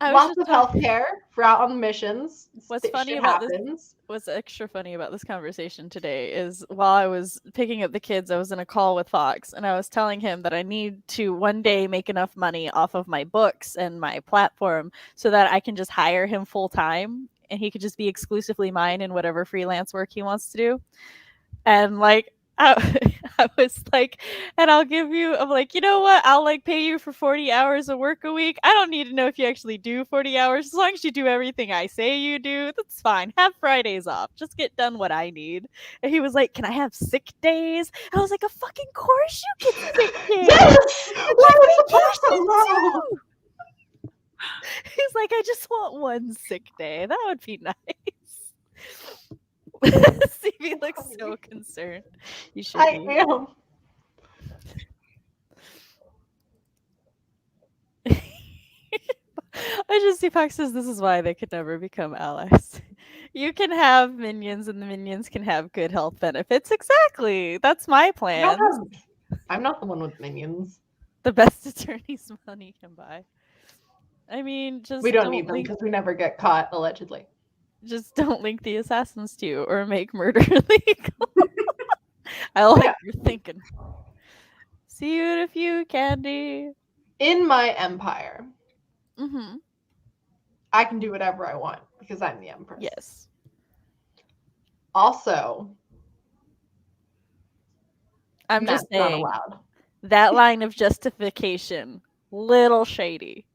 Lots of healthcare for out on missions. What's funny Shit about happens. What's extra funny about this conversation today is while I was picking up the kids, I was in a call with Fox, and I was telling him that I need to one day make enough money off of my books and my platform so that I can just hire him full time and he could just be exclusively mine in whatever freelance work he wants to do. And like I was like, and I'm like, you know what? I'll like pay you for 40 hours of work a week. I don't need to know if you actually do 40 hours. As long as you do everything I say you do, that's fine. Have Fridays off. Just get done what I need. And he was like, can I have sick days? And I was like, of fucking course you get sick days. Yes! It's Vacation too. He's like, I just want one sick day. That would be nice. CB looks so concerned. You should I be. am. I just see Fox says this is why they could never become allies. You can have minions and the minions can have good health benefits. Exactly. That's my plan. I'm not the one with minions. The best attorneys money can buy. I mean, just we don't need them because we never get caught, allegedly. Just don't link the assassins to you or make murder illegal. I like your thinking. See you in a few, Candy. In my empire, Mm-hmm. I can do whatever I want because I'm the empress. Yes. Also, I'm just saying not allowed. That line of justification, little shady.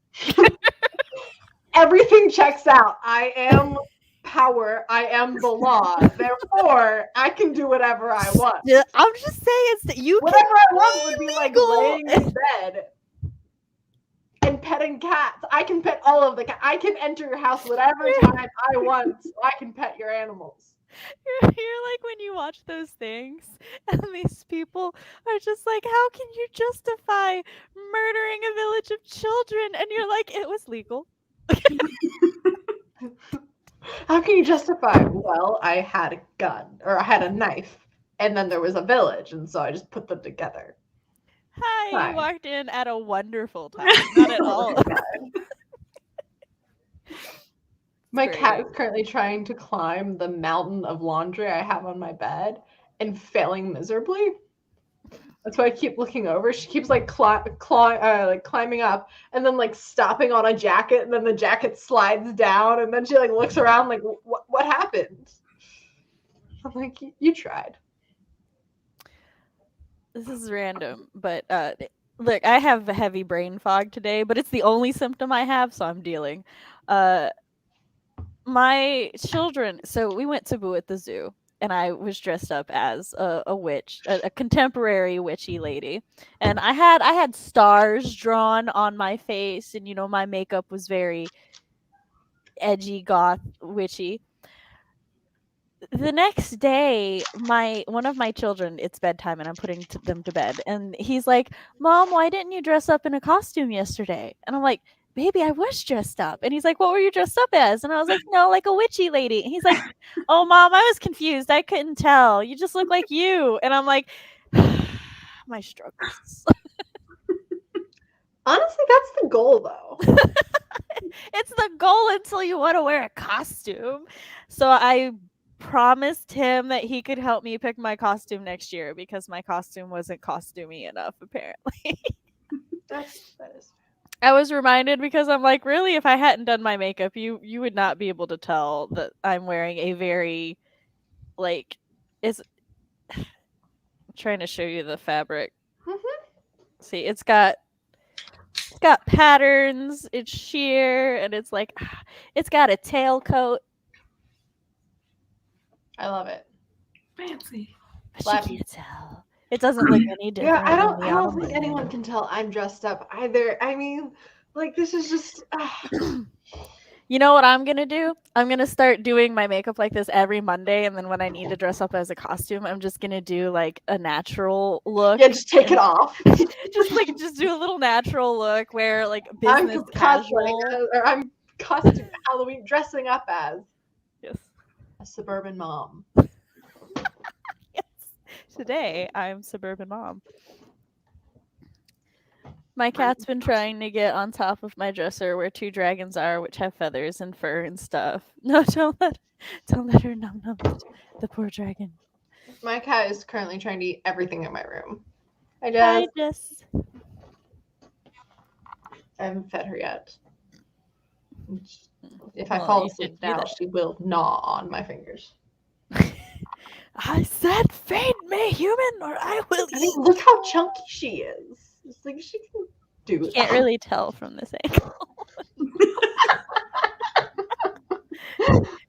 Everything checks out. I am power. I am the law. Therefore, I can do whatever I want. Yeah, I'm just saying whatever I want would be like laying in bed and petting cats. I can pet all of the cats. I can enter your house whatever time I want. So I can pet your animals. You're like when you watch those things and these people are just like, how can you justify murdering a village of children? And you're like, it was legal. How can you justify? Well, I had a gun or I had a knife and then there was a village and so I just put them together. Hi. You walked in at a wonderful time. Not at all. My cat is currently trying to climb the mountain of laundry I have on my bed and failing miserably. That's why I keep looking over. She keeps like climbing up and then like stopping on a jacket and then the jacket slides down and then she like looks around like what happened? I'm like, you tried. This is random, but look, I have a heavy brain fog today, but it's the only symptom I have, so I'm dealing. My children, so we went to Boo at the zoo, and I was dressed up as a witch, a contemporary witchy lady, and I had stars drawn on my face, and my makeup was very edgy, goth, witchy. the next day, one of my children, it's bedtime and I'm putting them to bed, and he's like, "Mom, why didn't you dress up in a costume yesterday?" And I'm like, "Baby, I was dressed up." And he's like, "What were you dressed up as?" And I was like, "No, like a witchy lady." And he's like, "Oh, Mom, I was confused. I couldn't tell. You just look like you." And I'm like, my struggles. Honestly, that's the goal, though. It's the goal until you want to wear a costume. So I promised him that he could help me pick my costume next year because my costume wasn't costumey enough, apparently. That is. I was reminded because I'm like, really, if I hadn't done my makeup, you would not be able to tell that I'm wearing a very, like, it's I'm trying to show you the fabric. See, it's got patterns, it's sheer, and it's like, it's got a tailcoat. I love it. Fancy. But you can't tell. It doesn't look any different. Yeah, I don't think anyone can tell I'm dressed up either. I mean, like, this is just. You know what I'm gonna do? I'm gonna start doing my makeup like this every Monday, and then when I need to dress up as a costume, I'm just gonna do like a natural look. Yeah, just take it off. just do a little natural look, wear like business casual. I'm costume Halloween dressing up as Yes. a suburban mom. Yes. Today I'm suburban mom. My cat's been trying to get on top of my dresser where two dragons are, which have feathers and fur and stuff. No, don't let her num the poor dragon. My cat is currently trying to eat everything in my room. Hi, Jess. I haven't fed her yet. If I fall asleep now, she will gnaw on my fingers. I said, feed me, human, or I will eat. I mean, look how chunky she is. It's like she can do it. Can't really tell from this angle.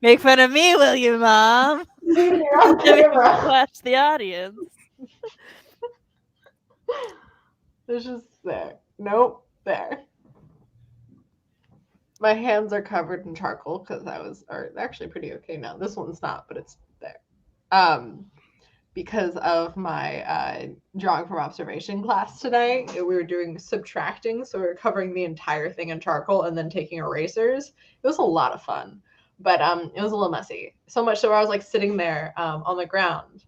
Make fun of me, will you, Mom? You're on camera. Watch the audience. It's just there. Nope, there. My hands are covered in charcoal because are actually pretty okay now. This one's not, but it's there. Because of my drawing from observation class today, we were doing subtracting, so we were covering the entire thing in charcoal and then taking erasers. It was a lot of fun, but it was a little messy. So much so I was like sitting there on the ground.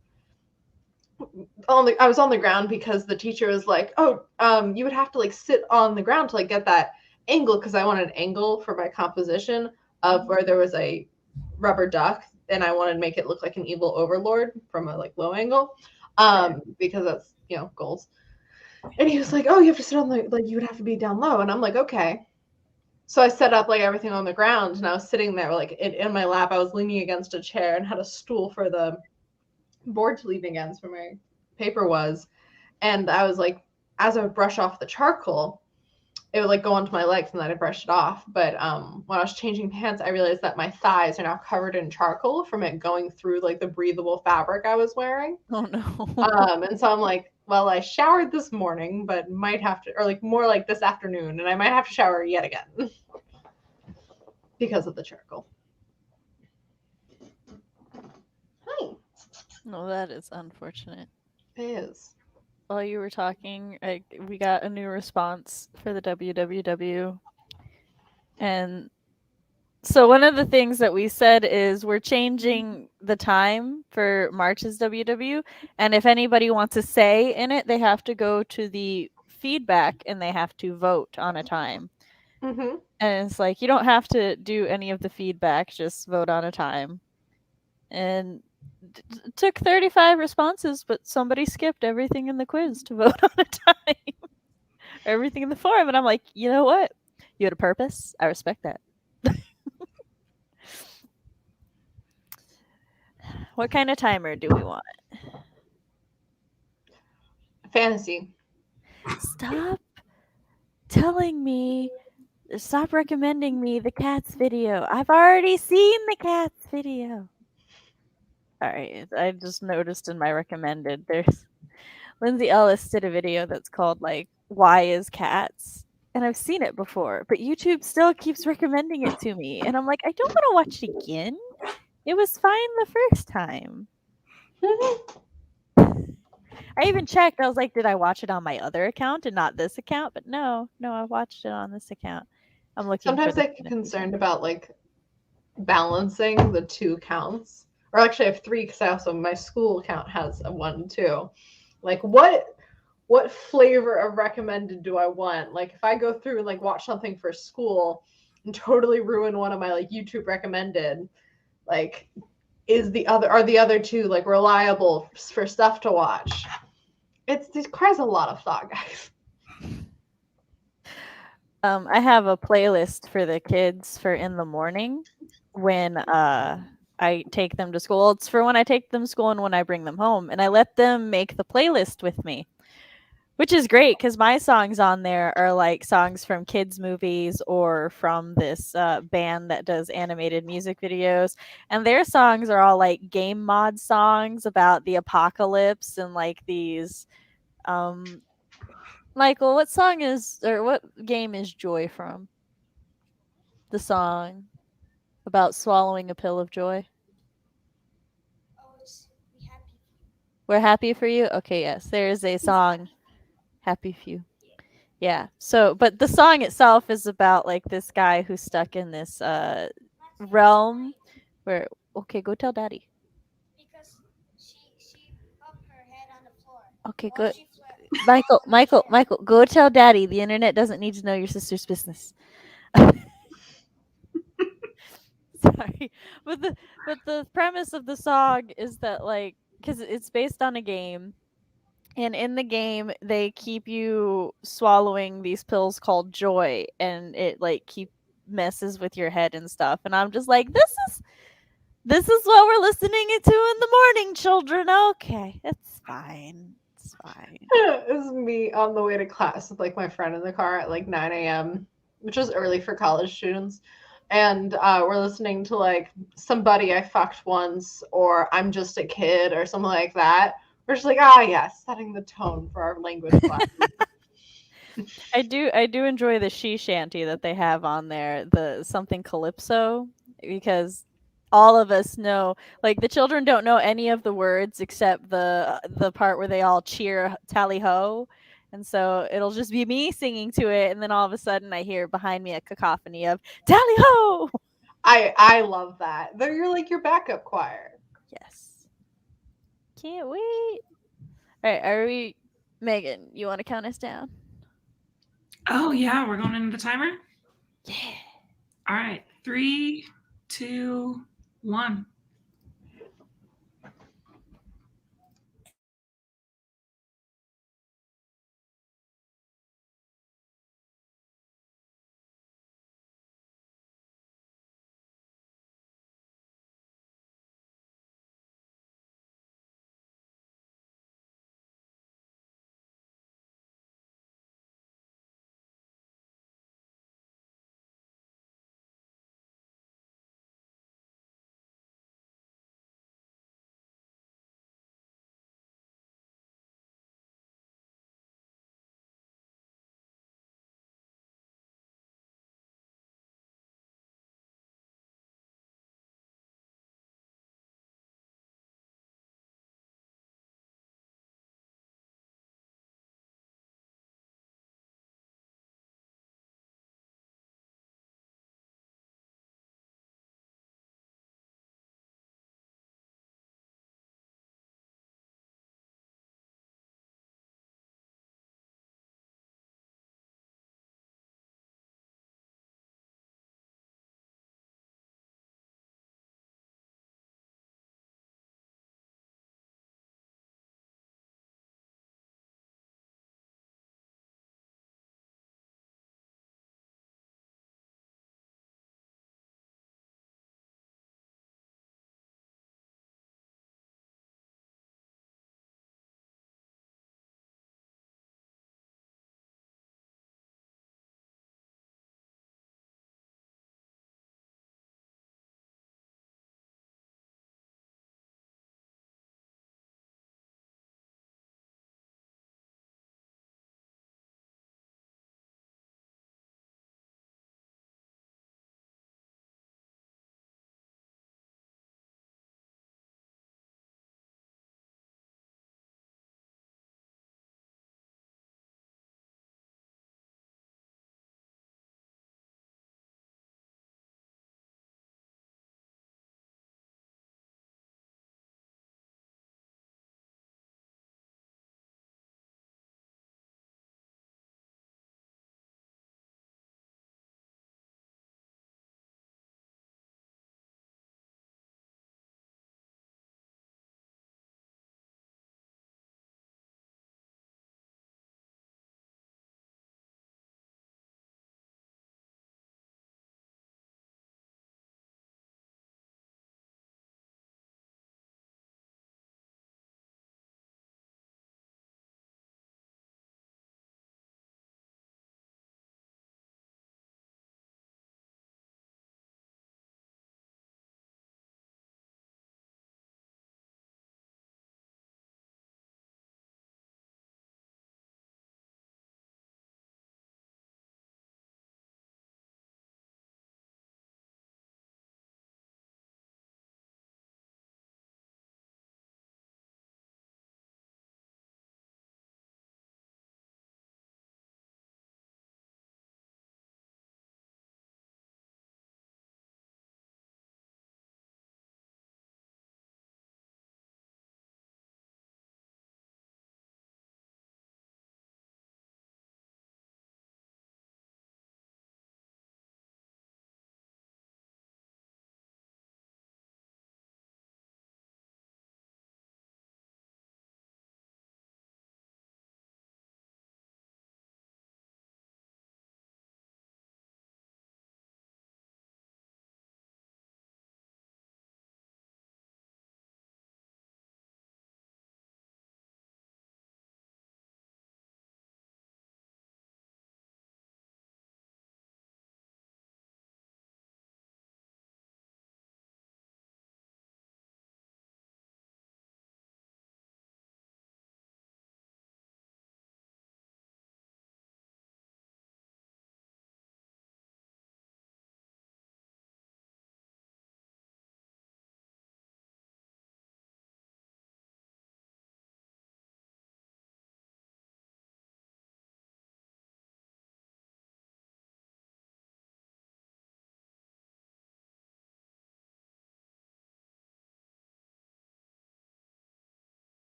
I was on the ground because the teacher was like, "Oh, you would have to like sit on the ground to like get that angle," because I wanted an angle for my composition of where there was a rubber duck, and I wanted to make it look like an evil overlord from a like low angle, because that's goals. And he was like, "Oh, you have to sit on the you would have to be down low," and I'm like, "Okay." So I set up like everything on the ground, and I was sitting there like in my lap. I was leaning against a chair and had a stool for the board to lean against where my paper was, and I was like, as I would brush off the charcoal, it would like go onto my legs, and then I brushed it off. But when I was changing pants, I realized that my thighs are now covered in charcoal from it going through like the breathable fabric I was wearing. Oh no. And so I'm like, well, I showered this morning, but might have to, or like more like this afternoon, and I might have to shower yet again because of the charcoal. Hi. No, that is unfortunate. It is. While you were talking, we got a new response for the WWW. And so one of the things that we said is we're changing the time for March's WW. And if anybody wants a say in it, they have to go to the feedback and they have to vote on a time. Mm-hmm. And it's like, you don't have to do any of the feedback, just vote on a time. And it took 35 responses, but somebody skipped everything in the quiz to vote on a time. Everything in the forum. And I'm like, you know what? You had a purpose. I respect that. What kind of timer do we want? Fantasy. Stop recommending me the Cats video. I've already seen the Cats video. All right, I just noticed in my recommended, there's Lindsay Ellis did a video that's called like "Why is Cats?" and I've seen it before, but YouTube still keeps recommending it to me, and I'm like, I don't want to watch it again. It was fine the first time. I even checked. I was like, did I watch it on my other account and not this account? But no, I watched it on this account. I'm looking for Sometimes the I get concerned about like balancing the 2 counts. Or actually I have 3 because I also my school account has a 1 too. Like what flavor of recommended do I want? Like if I go through and like watch something for school and totally ruin one of my like YouTube recommended, like are the other 2 like reliable for stuff to watch? It requires a lot of thought, guys. I have a playlist for the kids for in the morning when I take them to school. It's for when I take them to school and when I bring them home, and I let them make the playlist with me. Which is great because my songs on there are like songs from kids' movies or from this band that does animated music videos. And their songs are all like game mod songs about the apocalypse and like these. Michael, what song is, or what game is Joy from? The song about swallowing a pill of joy. We're happy for you? Okay, yes. There is a song, Happy Few. Yeah. So, but the song itself is about like this guy who's stuck in this realm where okay, go tell daddy. Because she bumped her head on the floor. Okay, good. Michael, go tell daddy. The internet doesn't need to know your sister's business. Sorry. But the premise of the song is that like cuz it's based on a game. And in the game, they keep you swallowing these pills called joy, and it like keep messes with your head and stuff. And I'm just like, this is what we're listening to in the morning, children. Okay, it's fine. It's fine. It was me on the way to class with like my friend in the car at like 9 a.m., which was early for college students. And we're listening to like Somebody I Fucked Once or I'm Just a Kid or something like that. We're just like, yes, setting the tone for our language class. I do enjoy the she shanty that they have on there, the something calypso, because all of us know, like the children don't know any of the words except the part where they all cheer tally ho. And so it'll just be me singing to it, and then all of a sudden I hear behind me a cacophony of tally ho. I love that. You're like your backup choir. Yes. Can't wait. All right, are we Megan, you want to count us down? Oh yeah, we're going into the timer? Yeah. All right. 3, 2, 1.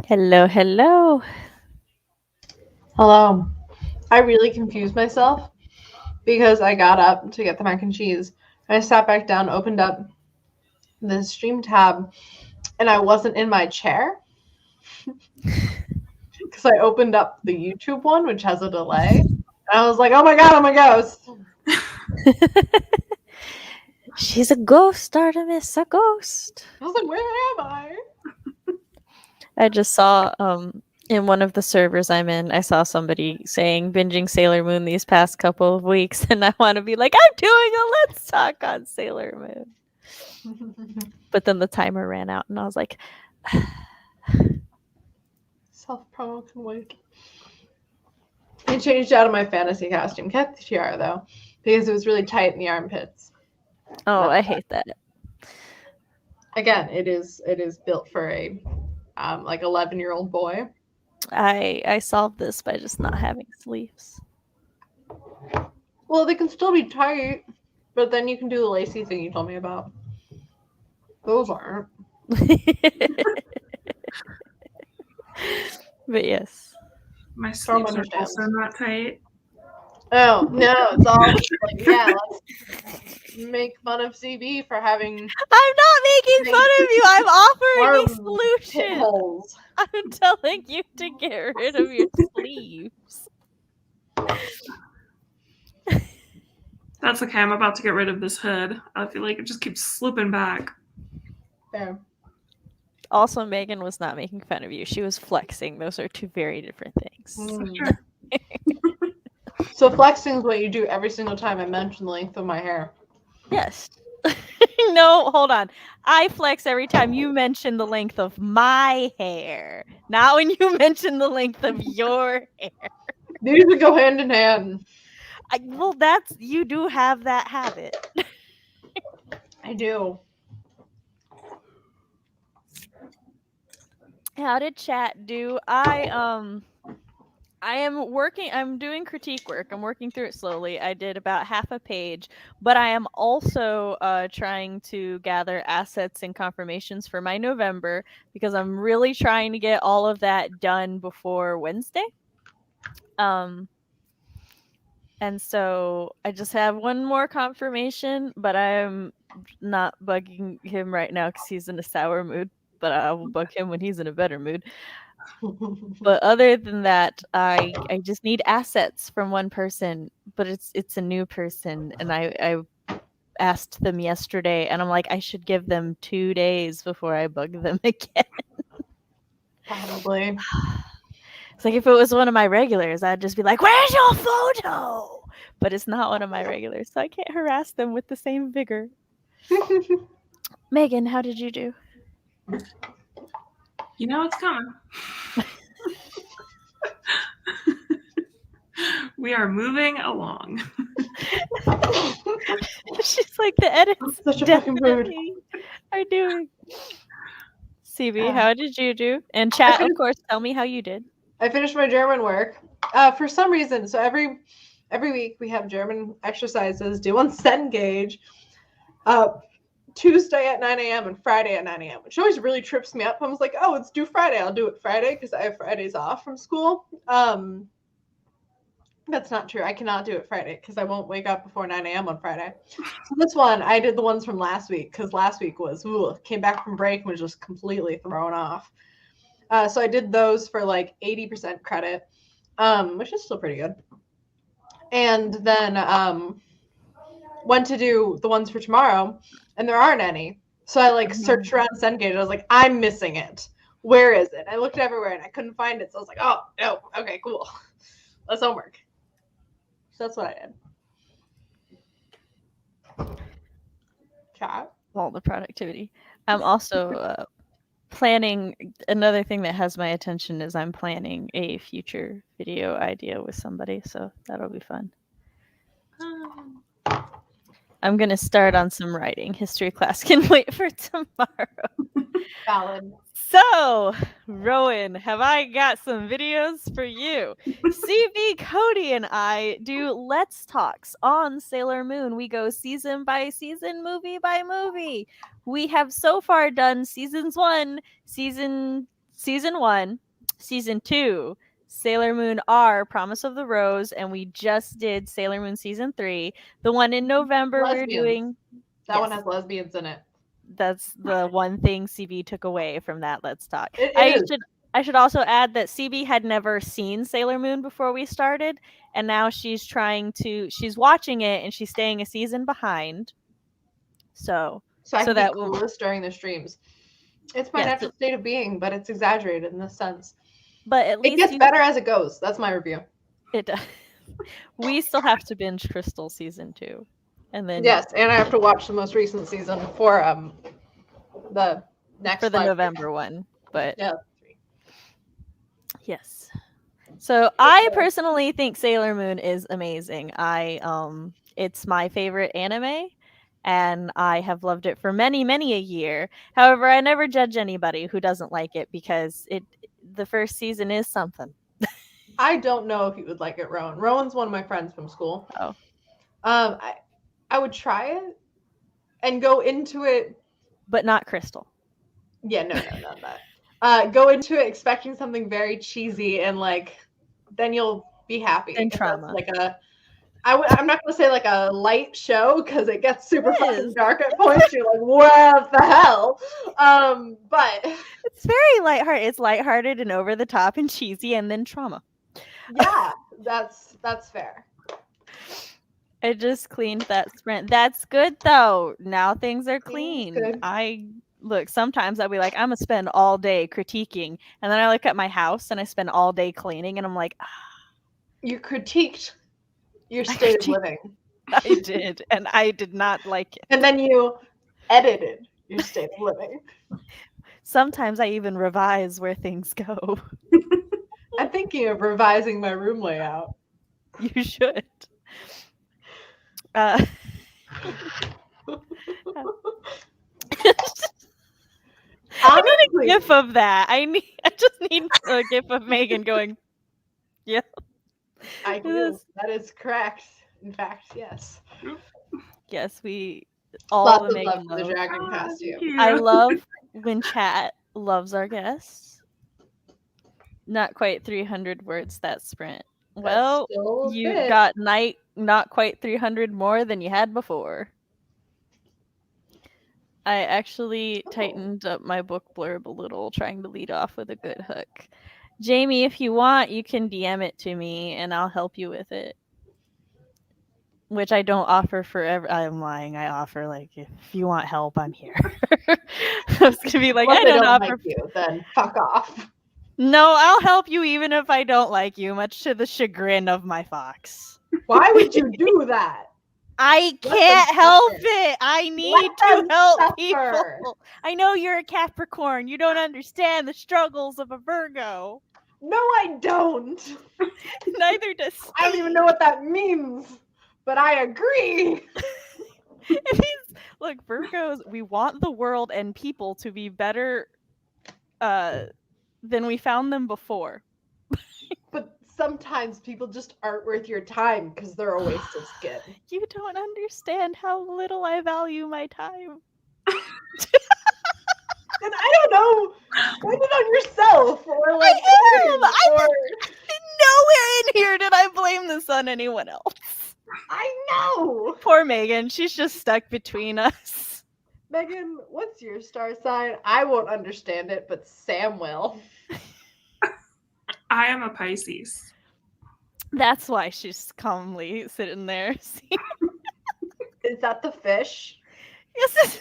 Hello, hello. Hello. I really confused myself because I got up to get the mac and cheese. And I sat back down, opened up the stream tab, and I wasn't in my chair because I opened up the YouTube one, which has a delay. And I was like, oh my god, I'm a ghost. She's a ghost, Artemis, a ghost. I was like, where am I? I just saw in one of the servers I'm in, I saw somebody saying binging Sailor Moon these past couple of weeks, and I want to be like, I'm doing a Let's Talk on Sailor Moon. But then the timer ran out, and I was like, Self-promo can wait. I changed out of my fantasy costume. Kept the tiara though, because it was really tight in the armpits. oh, I hate that. Again, it is built for a like 11-year-old boy. I solved this by just not having sleeves. Well, they can still be tight, but then you can do the lacy thing you told me about. Those aren't. But yes. My Storm sleeves are understands. also not tight. Oh no, it's all like, yeah. Let's make fun of CB for having I'm not making fun of you. I'm offering a arm pit solution. holes. I'm telling you to get rid of your sleeves. That's okay. I'm about to get rid of this hood. I feel like it just keeps slipping back. There. Also, Megan was not making fun of you. She was flexing. Those are two very different things. Mm. So flexing is what you do every single time I mention the length of my hair. Yes. No, hold on. I flex every time you mention the length of my hair, not when you mention the length of your hair. These would go hand in hand. Well, that's you do have that habit. I do. How did chat do? I'm doing critique work. I'm working through it slowly. I did about half a page, but I am also trying to gather assets and confirmations for my November because I'm really trying to get all of that done before Wednesday. And so I just have one more confirmation, but I'm not bugging him right now because he's in a sour mood, but I will bug him when he's in a better mood. But other than that, I just need assets from one person, but it's a new person, and I asked them yesterday, and I'm like, I should give them 2 days before I bug them again. Probably. It's like if it was one of my regulars, I'd just be like, "Where's your photo?" But it's not one of my regulars, so I can't harass them with the same vigor. Megan, how did you do? You know it's coming. We are moving along. She's like, the edits Such a fucking mood. definitely are doing. CB, Yeah. how did you do? And chat, of course, tell me how you did. I finished my German work. For some reason, so every week we have German exercises due on Cengage. Tuesday at 9 a.m. and Friday at 9 a.m., which always really trips me up. I was like, oh, it's due Friday. I'll do it Friday because I have Fridays off from school. That's not true. I cannot do it Friday because I won't wake up before 9 a.m. on Friday. So this one, I did the ones from last week because last week was, came back from break and was just completely thrown off. So I did those for like 80% credit, which is still pretty good. And then went to do the ones for tomorrow, and there aren't any. So I like searched around Cengage. I was like, I'm missing it. Where is it? I looked everywhere and I couldn't find it. So I was like, oh, no. Okay, cool. That's homework. So that's what I did. Chat. All the productivity. I'm also planning, another thing that has my attention is I'm planning a future video idea with somebody, so that'll be fun. I'm going to start on some writing. History class can wait for tomorrow. Valid. So, Rowan, have I got some videos for you? CB, Cody, and I do Let's Talks on Sailor Moon. We go season by season, movie by movie. We have so far done seasons 1, season Season 1, Season 2, Sailor Moon R, Promise of the Rose, and we just did Sailor Moon Season 3. The one in November we're Lesbians. doing. That one has lesbians in it. That's the one thing CB took away from that Let's Talk. It is. I should also add that CB had never seen Sailor Moon before we started, and now she's watching it and she's staying a season behind. So I can that be clueless during the streams. It's my natural state of being, but it's exaggerated in this sense. But at least it gets better as it goes. That's my review. It does. We still have to binge Crystal season 2, and then yes, and I have to watch the most recent season for the next for the November one. But yeah. Yes. So I personally think Sailor Moon is amazing. It's my favorite anime, and I have loved it for many, many a year. However, I never judge anybody who doesn't like it because the first season is something. I don't know if you would like it, Rowan. Rowan's one of my friends from school. Oh. I would try it and go into it. But not Crystal. Yeah, no, not that. Go into it expecting something very cheesy and then you'll be happy. And trauma. I'm not going to say like a light show because it gets super fucking dark at points. You're like, what the hell? But it's very lighthearted. It's lighthearted and over the top and cheesy, and then trauma. Yeah, that's fair. I just cleaned that sprint. That's good though. Now things are clean. Sometimes I'll be like, I'm gonna spend all day critiquing, and then I look at my house and I spend all day cleaning, and I'm like, You critiqued your state of living. I did, and I did not like it. And then you edited your state of living. Sometimes I even revise where things go. I'm thinking of revising my room layout. You should. I need a gif of that. I just need a gif of Megan going, yeah. I do. That is correct. In fact, yes. Yes, we all all the Megan love the dragon costume. I love when chat loves our guests. Not quite 300 words that sprint. Well, you got not quite 300 more than you had before. I actually tightened up my book blurb a little, trying to lead off with a good hook. Jamie, if you want, you can DM it to me, and I'll help you with it. Which I don't offer forever. I'm lying. I offer, if you want help, I'm here. I was going to be like, I don't offer. Like you, then fuck off. No, I'll help you even if I don't like you, much to the chagrin of my fox. Why would you do that? I can't help it. I need to help people. I know you're a Capricorn. You don't understand the struggles of a Virgo. No, I don't. Neither does Steve. I don't even know what that means, but I agree. Look, Virgos, we want the world and people to be better than we found them before. But sometimes people just aren't worth your time because they're a waste of skin. You don't understand how little I value my time. And I don't know. Blame it on yourself or nowhere in here did I blame this on anyone else. I know. Poor Megan. She's just stuck between us. Megan, what's your star sign? I won't understand it, but Sam will. I am a Pisces. That's why she's calmly sitting there. Is that the fish? Yes.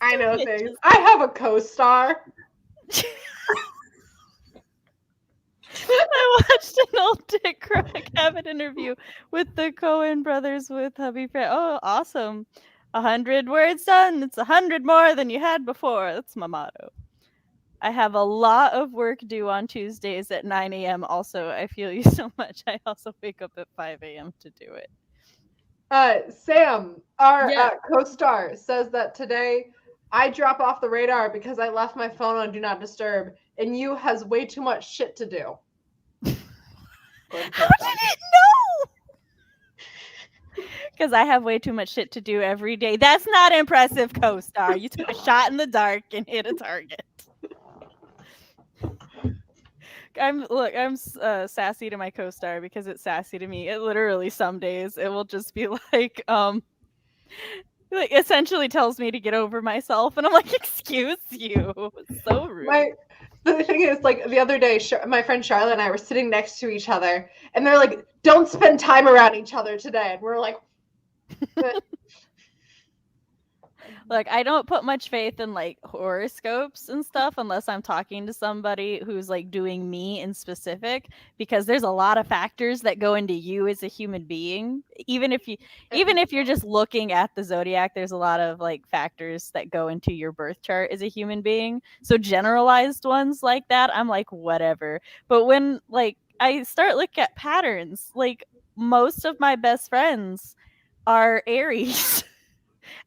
I know things. I have a co-star. I watched an old Dick Crackhabit interview with the Coen brothers with hubby Fred. Oh, awesome. 100 words done. It's 100 more than you had before. That's my motto. I have a lot of work due on Tuesdays at 9 a.m. Also, I feel you so much. I also wake up at 5 a.m. to do it. Sam, our co-star, says that today I drop off the radar because I left my phone on Do Not Disturb, and you has way too much shit to do. How did it know? Because I have way too much shit to do every day. That's not impressive, co-star. You took a shot in the dark and hit a target. I'm sassy to my co-star because it's sassy to me. It literally some days it will just be like essentially tells me to get over myself, and I'm like, excuse you. It's so rude. The thing is, like, the other day, my friend Charlotte and I were sitting next to each other, and they're like, don't spend time around each other today. And we're like, Like, I don't put much faith in like horoscopes and stuff unless I'm talking to somebody who's like doing me in specific, because there's a lot of factors that go into you as a human being. Even if you're just looking at the zodiac, there's a lot of like factors that go into your birth chart as a human being. So generalized ones like that, I'm like, whatever. But when like I start looking at patterns, like most of my best friends are Aries.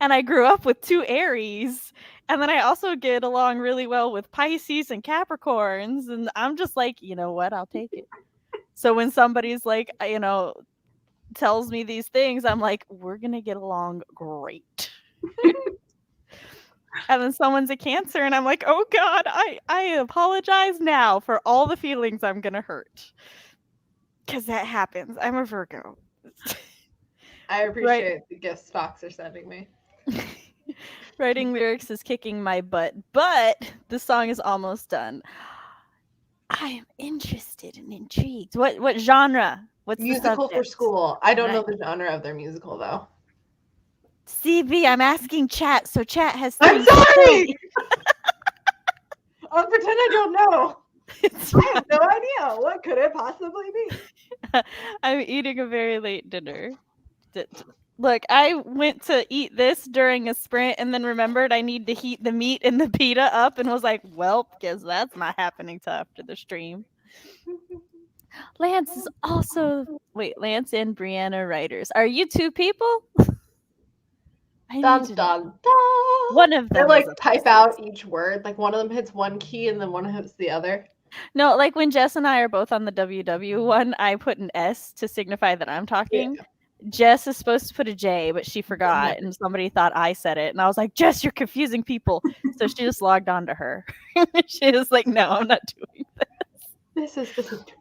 And I grew up with 2 Aries. And then I also get along really well with Pisces and Capricorns. And I'm just like, you know what? I'll take it. So when somebody's like, tells me these things, I'm like, we're going to get along great. And then someone's a Cancer, and I'm like, oh God, I apologize now for all the feelings I'm going to hurt. Because that happens. I'm a Virgo. I appreciate the gifts Fox are sending me. Writing lyrics is kicking my butt, but the song is almost done. I am interested and intrigued. What genre? What's musical the for school? I don't know the genre of their musical though. CB, I'm asking chat, so chat has. I'm sorry. I'll pretend I don't know. I have no idea. What could it possibly be? I'm eating a very late dinner. Look, I went to eat this during a sprint and then remembered I need to heat the meat and the pita up and was like, well, guess that's not happening till after the stream. Lance is also... Wait, Lance and Brianna writers. Are you 2 people? Dun, dun, dun. One of them. They like type out each word. Like one of them hits one key and then one hits the other. No, like when Jess and I are both on the WW one, I put an S to signify that I'm talking. Yeah. Jess is supposed to put a J, but she forgot, and somebody thought I said it. And I was like, Jess, you're confusing people. So she just logged on to her. She was like, no, I'm not doing this. This is too much.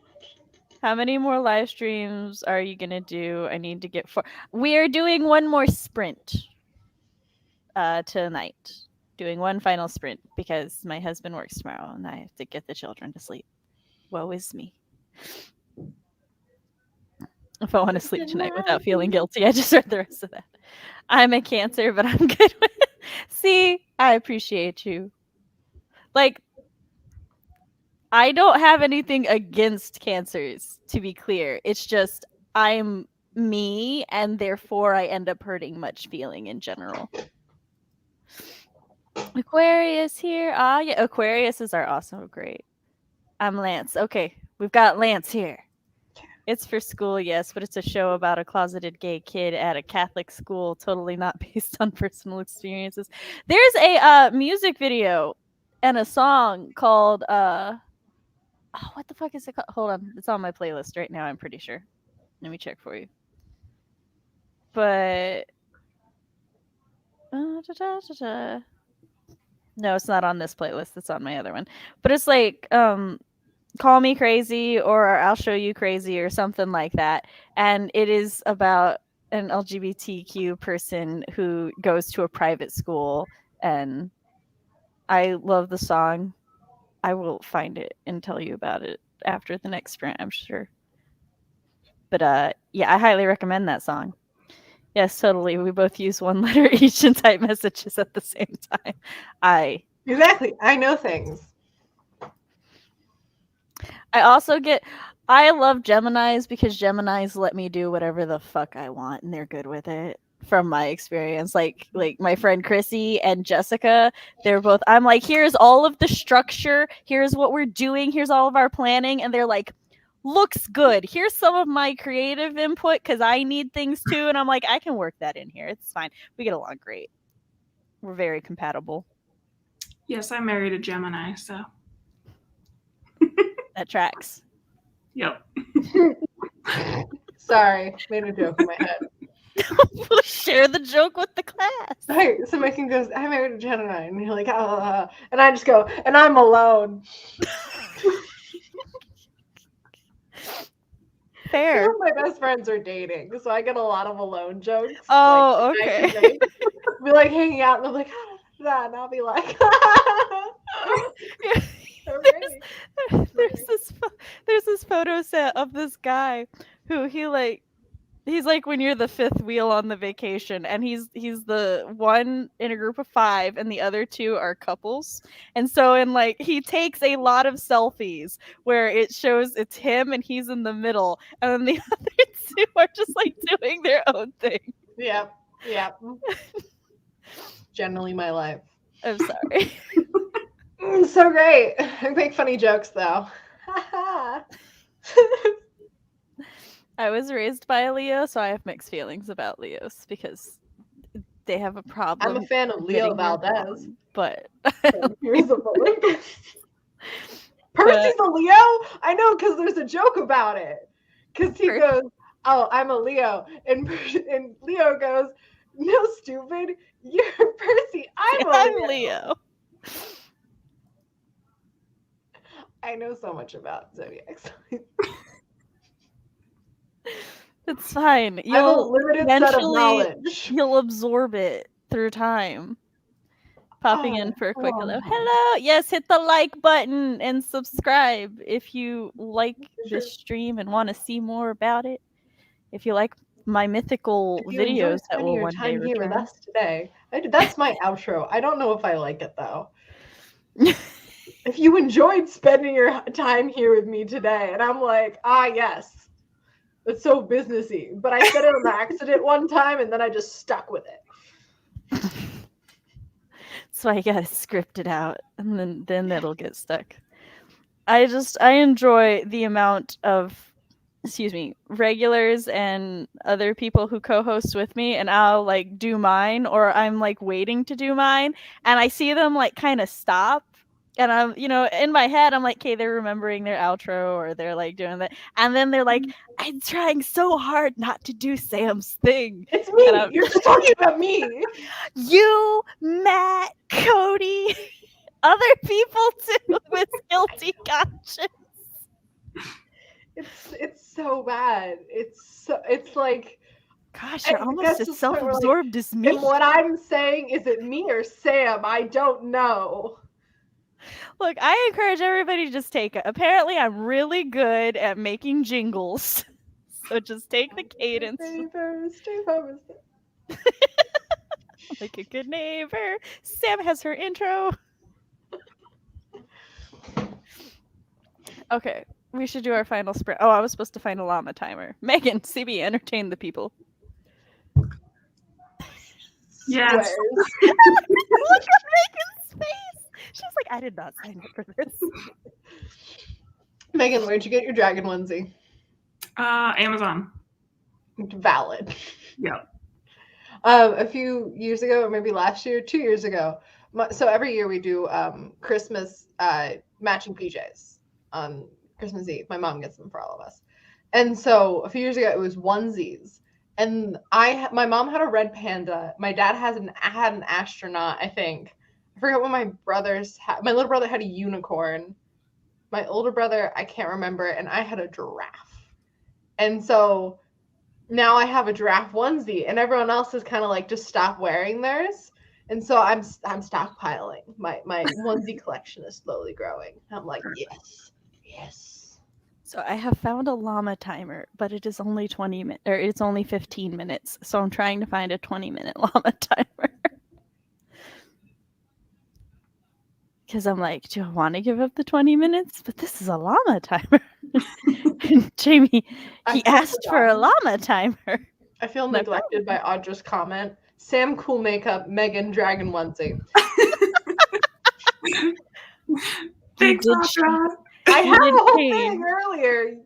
How many more live streams are you going to do? I need to get 4. We are doing one more sprint tonight. Doing one final sprint because my husband works tomorrow and I have to get the children to sleep. Woe is me. If I want to sleep tonight without feeling guilty, I just read the rest of that. I'm a Cancer, but I'm good with it. See, I appreciate you. Like, I don't have anything against Cancers, to be clear. It's just I'm me, and therefore I end up hurting much feeling in general. Aquarius here. Yeah, Aquariuses are also great. I'm Lance. Okay, we've got Lance here. It's for school, yes, but it's a show about a closeted gay kid at a Catholic school, totally not based on personal experiences. There's a music video and a song called what the fuck is it called? Hold on, it's on my playlist right now, I'm pretty sure. Let me check for you. But no, it's not on this playlist. It's on my other one. But it's like Call Me Crazy or I'll Show You Crazy or something like that. And it is about an LGBTQ person who goes to a private school. And I love the song. I will find it and tell you about it after the next sprint, I'm sure. But yeah, I highly recommend that song. Yes, totally. We both use one letter each and type messages at the same time. Exactly. I know things. I love Geminis because Geminis let me do whatever the fuck I want and they're good with it from my experience. Like my friend Chrissy and Jessica, they're both, I'm like, here's all of the structure. Here's what we're doing. Here's all of our planning. And they're like, looks good. Here's some of my creative input because I need things too. And I'm like, I can work that in here. It's fine. We get along great. We're very compatible. Yes, I married a Gemini, so. That tracks. Yep. Sorry, made a joke in my head. Share the joke with the class. Right, so Megan goes, I married a Gemini. And you're like, and I just go, and I'm alone. fair. Two of my best friends are dating, so I get a lot of alone jokes. Oh, like, okay. I can make. Be like hanging out, and I'm like, that, and I'll be like, there's this photo set of this guy who he's like when you're the fifth wheel on the vacation, and he's the one in a group of 5 and the other 2 are couples. And so he takes a lot of selfies where it shows it's him and he's in the middle, and then the other 2 are just doing their own thing. Yep. Generally my life. I'm sorry. So great. I make funny jokes though. I was raised by a Leo, so I have mixed feelings about Leos because they have a problem. I'm a fan of Leo Valdez. But here's a bullet. Percy's a Leo? I know, because there's a joke about it. Because he goes, "Oh, I'm a Leo," and Leo goes, "No, stupid, you're Percy. I'm Leo." I know so much about zodiacs. It's fine. I have a limited set of knowledge. You'll absorb it through time. Popping in for a quick hello. Hello! Yes, hit the like button and subscribe if you like this stream and want to see more about it. If you like my mythical videos that will one day return. Here with us today. That's my outro. I don't know if I like it though. If you enjoyed spending your time here with me today, and I'm like, yes, it's so businessy. But I said it on accident one time, and then I just stuck with it. So I gotta script it out, and then it'll get stuck. I enjoy the amount of, regulars and other people who co-host with me, and I'll do mine, or I'm waiting to do mine, and I see them kind of stop. And I'm, in my head, I'm like, okay, they're remembering their outro, or they're doing that. And then they're like, I'm trying so hard not to do Sam's thing. It's me. You're just talking about me. You, Matt, Cody, other people too with guilty conscience. It's so bad. It's like, gosh, you're almost as self-absorbed as me. And what I'm saying, is it me or Sam? I don't know. Look, I encourage everybody to just take it. Apparently, I'm really good at making jingles. So just take the cadence. Like a good neighbor. Sam has her intro. Okay, we should do our final sprint. Oh, I was supposed to find a llama timer. Megan, CB, entertain the people. Yes. Look at Megan's face. She's like, I did not sign up for this. Megan, where'd you get your dragon onesie? Amazon. Valid. Yeah. A few years ago, or maybe last year, 2 years ago. So every year we do Christmas matching PJs on Christmas Eve. My mom gets them for all of us. And so a few years ago, it was onesies. And my mom had a red panda. My dad had an astronaut, I think. I forget what my brothers had. My little brother had a unicorn. My older brother, I can't remember. And I had a giraffe. And so now I have a giraffe onesie. And everyone else is kind of just stop wearing theirs. And so I'm stockpiling. My onesie collection is slowly growing. I'm like, yes. So I have found a llama timer, but it is only 20 minutes, or it's only 15 minutes. So I'm trying to find a 20-minute llama timer. Because I'm like, do I want to give up the 20 minutes? But this is a llama timer. Jamie, he asked for a llama timer. I feel neglected by Audra's comment. Sam cool makeup, Megan dragon onesie. Thanks, Audra. I had a whole thing earlier.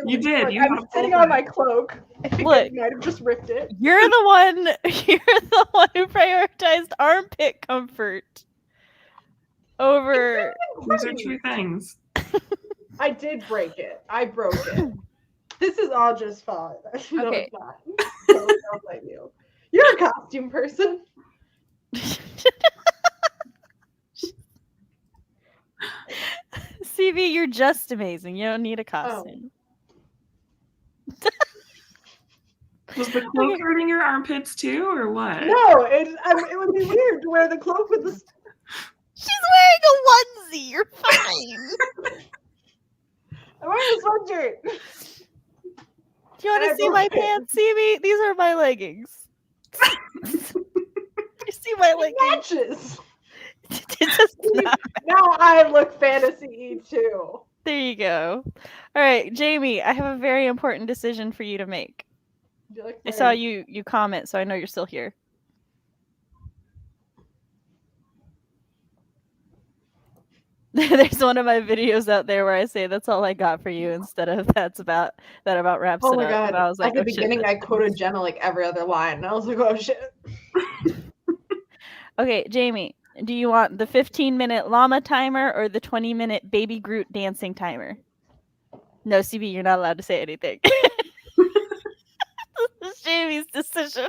You did. I'm sitting on my cloak. I think Look, I might have just ripped it. You're the one who prioritized armpit comfort over. These are two things. I did break it. I broke it. This is Audra's fault. No, Okay. it's not. Don't blame you. You're a costume person. CB, you're just amazing. You don't need a costume. Was the cloak hurting your armpits too, or what? No, it would be weird to wear the cloak with the. She's wearing a onesie. You're fine. I'm wearing a sweatshirt. Do you want to see my pants, CB? These are my leggings. You see my leggings? Matches. It does not. Now I look fantasy-y too. There you go. All right, Jamie, I have a very important decision for you to make. I saw you comment, so I know you're still here. There's one of my videos out there where I say that's all I got for you instead of that about wraps Oh it my up. god! And I was like, at the beginning, I quoted Jenna like every other line, and I was like, oh shit. Okay, Jamie, do you want the 15-minute llama timer or the 20-minute baby Groot dancing timer? No, CB, you're not allowed to say anything. This is Jamie's decision.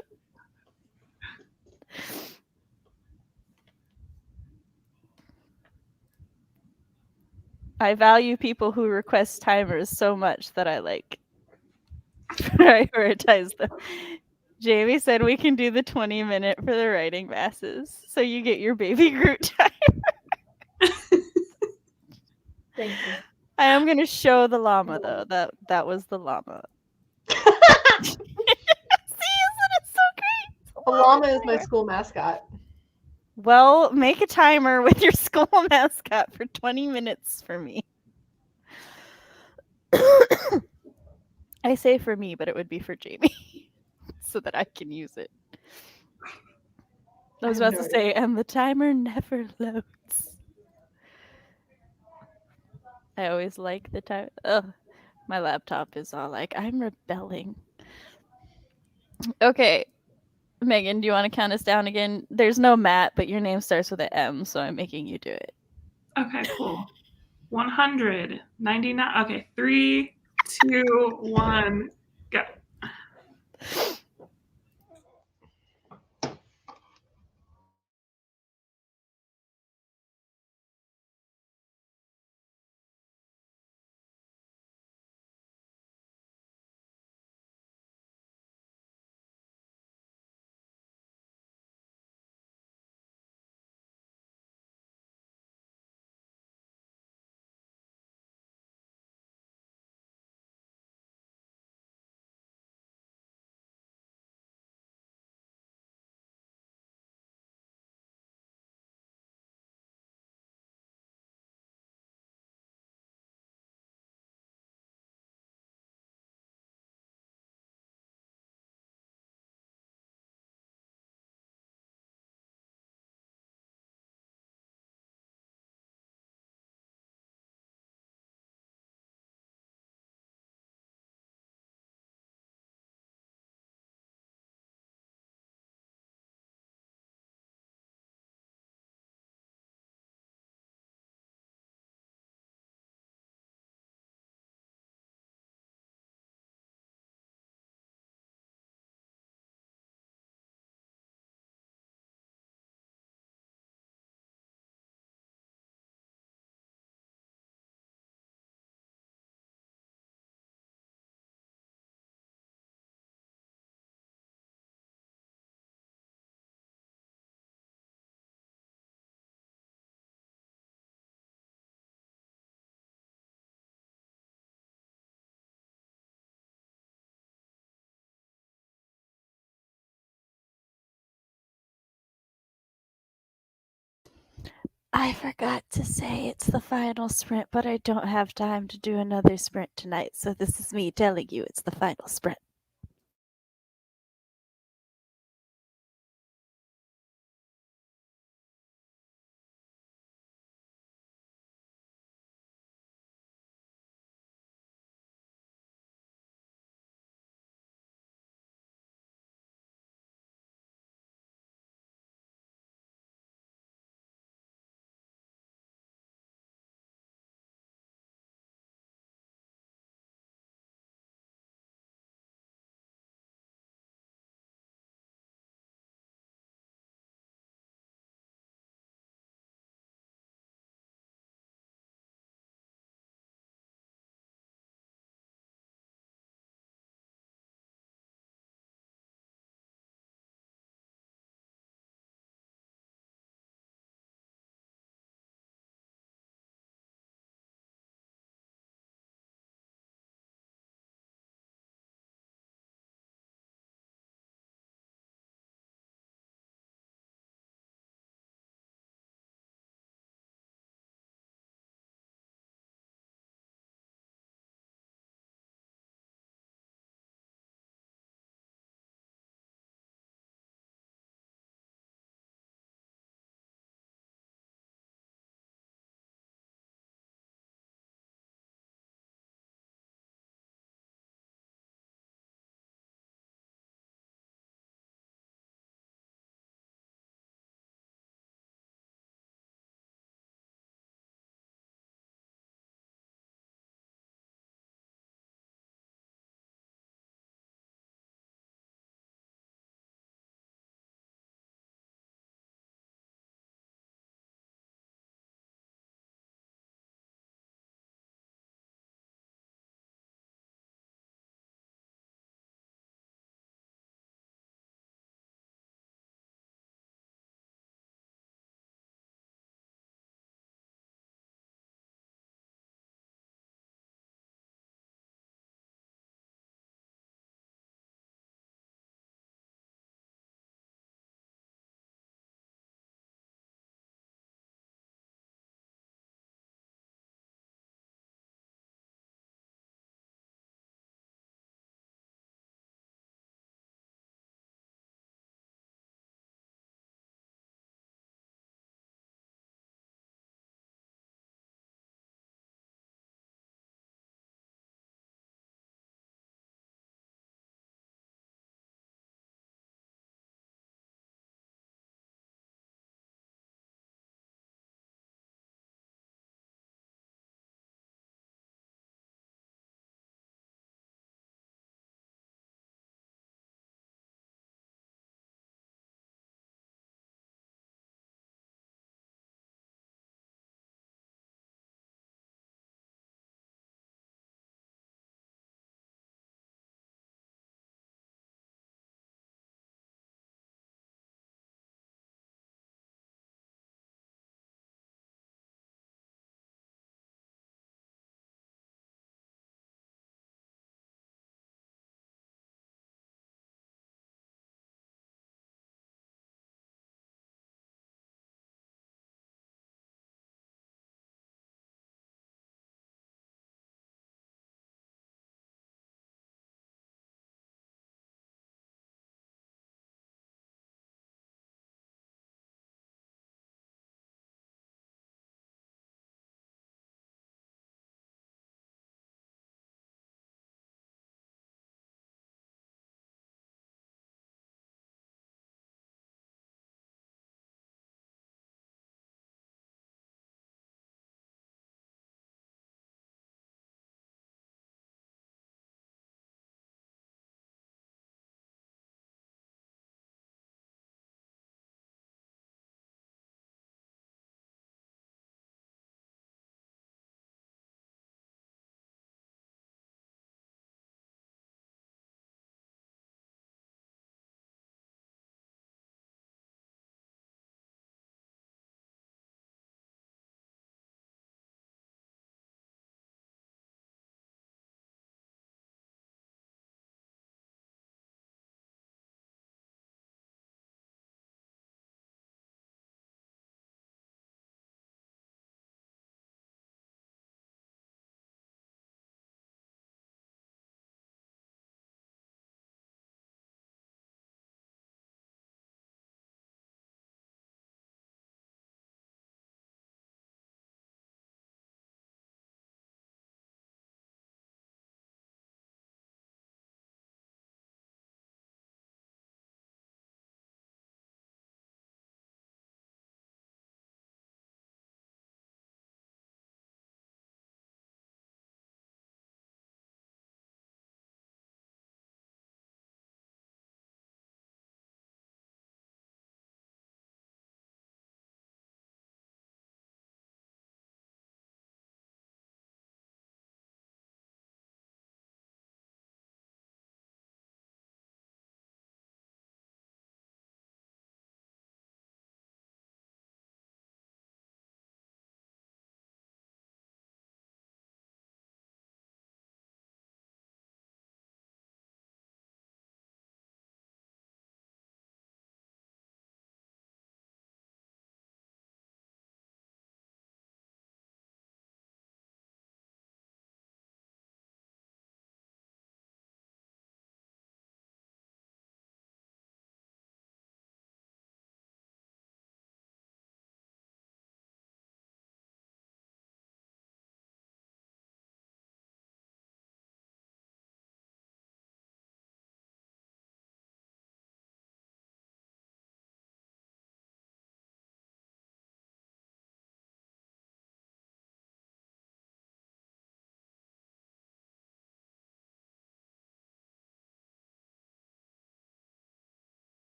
I value people who request timers so much that I like prioritize them. Jamie said we can do the 20-minute for the writing masses, so you get your baby Groot timer. Thank you. I am gonna show the llama though. That was the llama. See, isn't it so great? A llama is my school mascot. Well, make a timer with your school mascot for 20 minutes for me. I say for me, but it would be for Jamie so that I can use it. I was about to say, and the timer never loads. I always like the time. Ugh, my laptop is all like, I'm rebelling. Okay. Megan, do you want to count us down again? There's no Matt, but your name starts with an M, so I'm making you do it. Okay, cool. 199. Okay, 3, 2, 1, go. I forgot to say it's the final sprint, but I don't have time to do another sprint tonight, so this is me telling you it's the final sprint.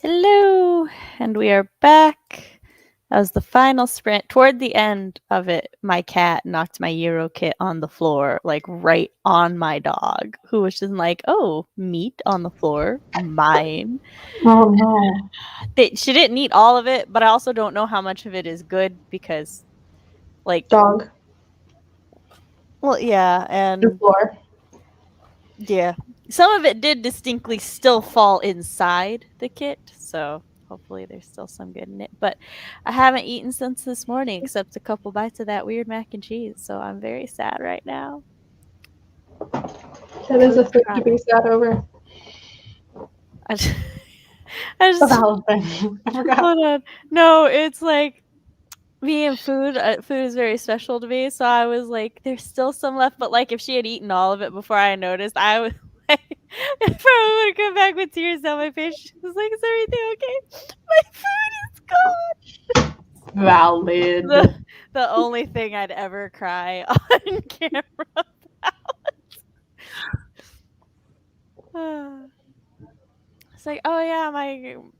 Hello, and we are back. That was the final sprint. Toward the end of it, my cat knocked my Euro kit on the floor, like right on my dog, who was just like, "Oh, meat on the floor, mine." Oh no. She didn't eat all of it, but I also don't know how much of it is good because, like, Dog. well, yeah, The and floor. yeah, some of it did distinctly still fall inside the kit, so hopefully there's still some good in it. But I haven't eaten since this morning, except a couple bites of that weird mac and cheese, so I'm very sad right now. That is a thing to be sad over. I just, A valid thing. I forgot. hold on. No, it's like me and food. Food is very special to me, so I was like, "There's still some left," but like, if she had eaten all of it before I noticed, I was like, I probably would have come back with tears down my face. She was like, "Is everything okay?" My food is gone. Valid. The only thing I'd ever cry on camera about. It's like, "Oh yeah,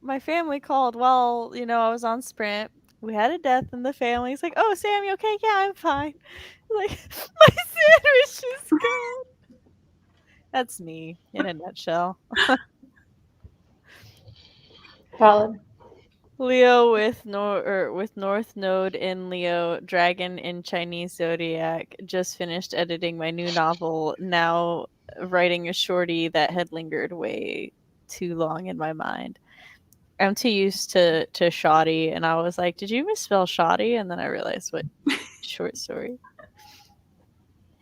my family called while, I was on Sprint. We had a death in the family." It's like, "Oh, Sam, you okay?" "Yeah, I'm fine." Like, my sandwich is gone. That's me in a nutshell. Valid. Leo with North Node in Leo, Dragon in Chinese Zodiac. Just finished editing my new novel. Now writing a shorty that had lingered way too long in my mind. I'm too used to shoddy, and I was like, "Did you misspell shoddy?" And then I realized what short story.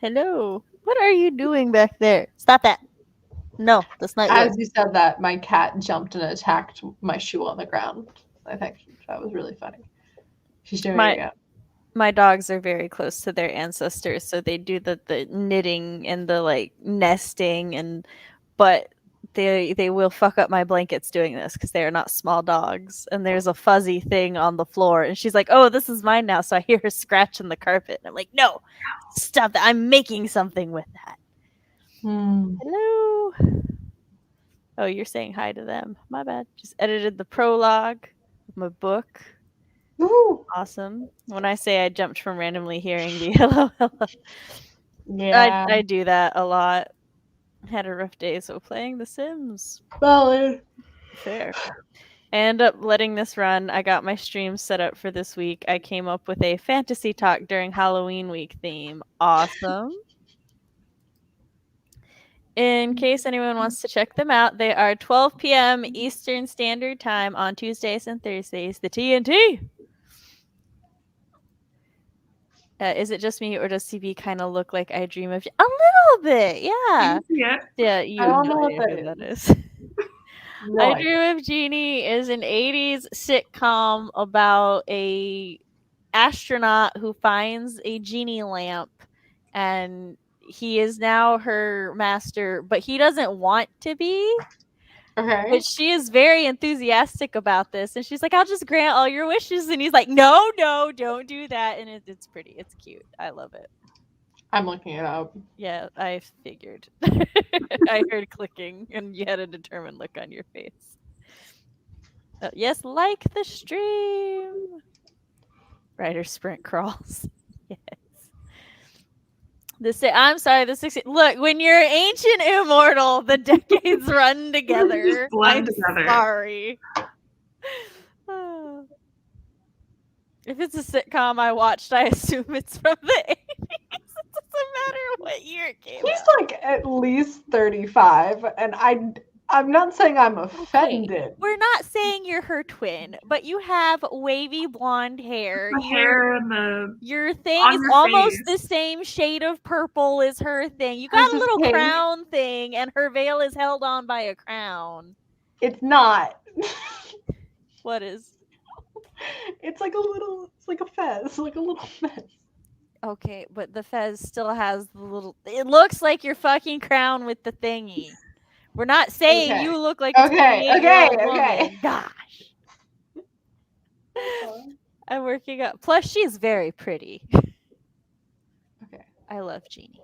Hello, what are you doing back there? Stop that! No, that's not yours. As you said that, my cat jumped and attacked my shoe on the ground. I think that was really funny. She's doing it again. My dogs are very close to their ancestors, so they do the knitting and the like nesting, but they will fuck up my blankets doing this because they are not small dogs. And there's a fuzzy thing on the floor, and she's like, "Oh, this is mine now." So I hear her scratching the carpet, and I'm like, "No, stop that! I'm making something with that." Hello. Oh, you're saying hi to them. My bad. Just edited the prologue of my book. Woo! Awesome. When I say I jumped from randomly hearing the hello, Yeah. I do that a lot. Had a rough day, so playing The Sims. Valid. Fair. I end up letting this run. I got my streams set up for this week. I came up with a fantasy talk during Halloween week theme. Awesome. In case anyone wants to check them out, they are 12 p.m. Eastern Standard Time on Tuesdays and Thursdays. The TNT. Is it just me, or does CB kind of look like I Dream of a little bit? Yeah. Yeah, you I have don't no know what idea that who that is. No I idea. Dream of Jeannie is an 80s sitcom about a astronaut who finds a genie lamp, and he is now her master, but he doesn't want to be. Okay. But she is very enthusiastic about this, and she's like, "I'll just grant all your wishes," and he's like, "No, don't do that." And it's pretty, it's cute. I love it. I'm looking it up. Yeah, I figured. I heard clicking, and you had a determined look on your face. Yes, like the stream. Writer sprint crawls. Yes. I'm sorry, the 60. Look, when you're ancient immortal, the decades run together. Just blend I'm together. sorry. If it's a sitcom I watched, I assume it's from the 80s. It doesn't matter what year it came out. He's like at least 35, and I'm not saying I'm offended. Okay. We're not saying you're her twin, but you have wavy blonde hair. The hair and Your thing on is your almost face. the same shade of purple as her thing. You Hers got a is little pink. crown thing, and her veil is held on by a crown. It's not. What is? It's like a fez, like a little fez. Okay, but the fez still has the little. It looks like your fucking crown with the thingy. We're not saying Okay. you look like a Okay, 28-year-old okay. woman. Gosh. I'm working up. Plus, she's very pretty. Okay. I love Jeannie.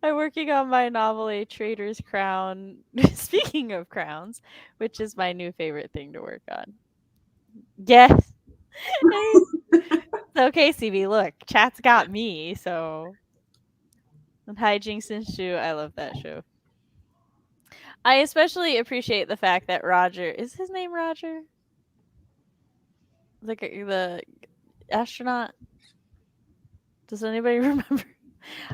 I'm working on my novel, A Traitor's Crown. Speaking of crowns, which is my new favorite thing to work on. Yes. It's okay, CB. Look, chat's got me, so. And Hijinks and Shu, I love that show. I especially appreciate the fact that Roger, is his name Roger? The astronaut? Does anybody remember?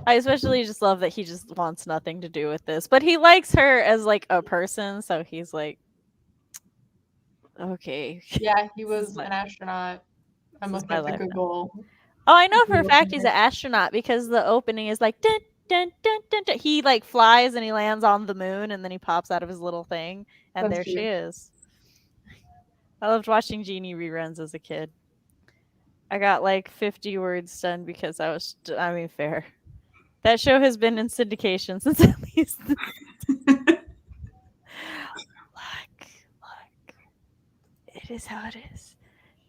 I especially just love that he just wants nothing to do with this, but he likes her as like a person, so he's like, okay. Yeah, he This is was my- an astronaut. I'm this is looking my at the life now. Google. Oh, I know for a Google fact he's an image. astronaut because the opening is like dun, dun, dun, dun, dun. He like flies and he lands on the moon and then he pops out of his little thing and That's there she cute. is. I loved watching Genie reruns as a kid. I got like 50 words done because fair. That show has been in syndication since at least. Look. It is how it is.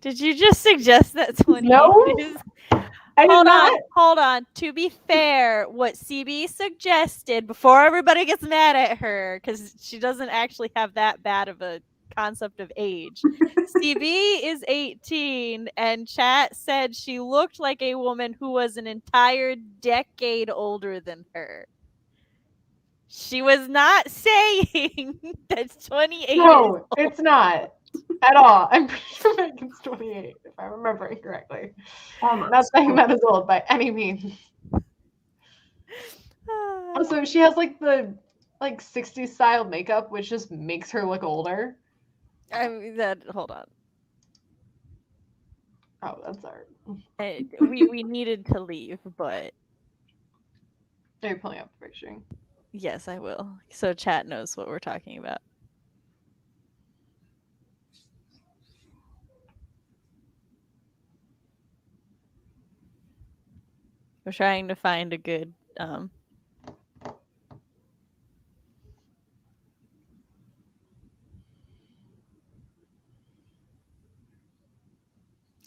Did you just suggest that 28 No, is? I did not. Hold on. To be fair, what CB suggested before everybody gets mad at her, because she doesn't actually have that bad of a concept of age. CB is 18, and chat said she looked like a woman who was an entire decade older than her. She was not saying that 28 No, is it's not at all. I'm pretty sure Megan's 28, if I'm remembering correctly. Not saying that is old by any means. Also, she has like the 60s style makeup, which just makes her look older. Hold on. Oh, that's art. We needed to leave, but Are you pulling up the picture? yes, I will. So chat knows what we're talking about. We're trying to find a good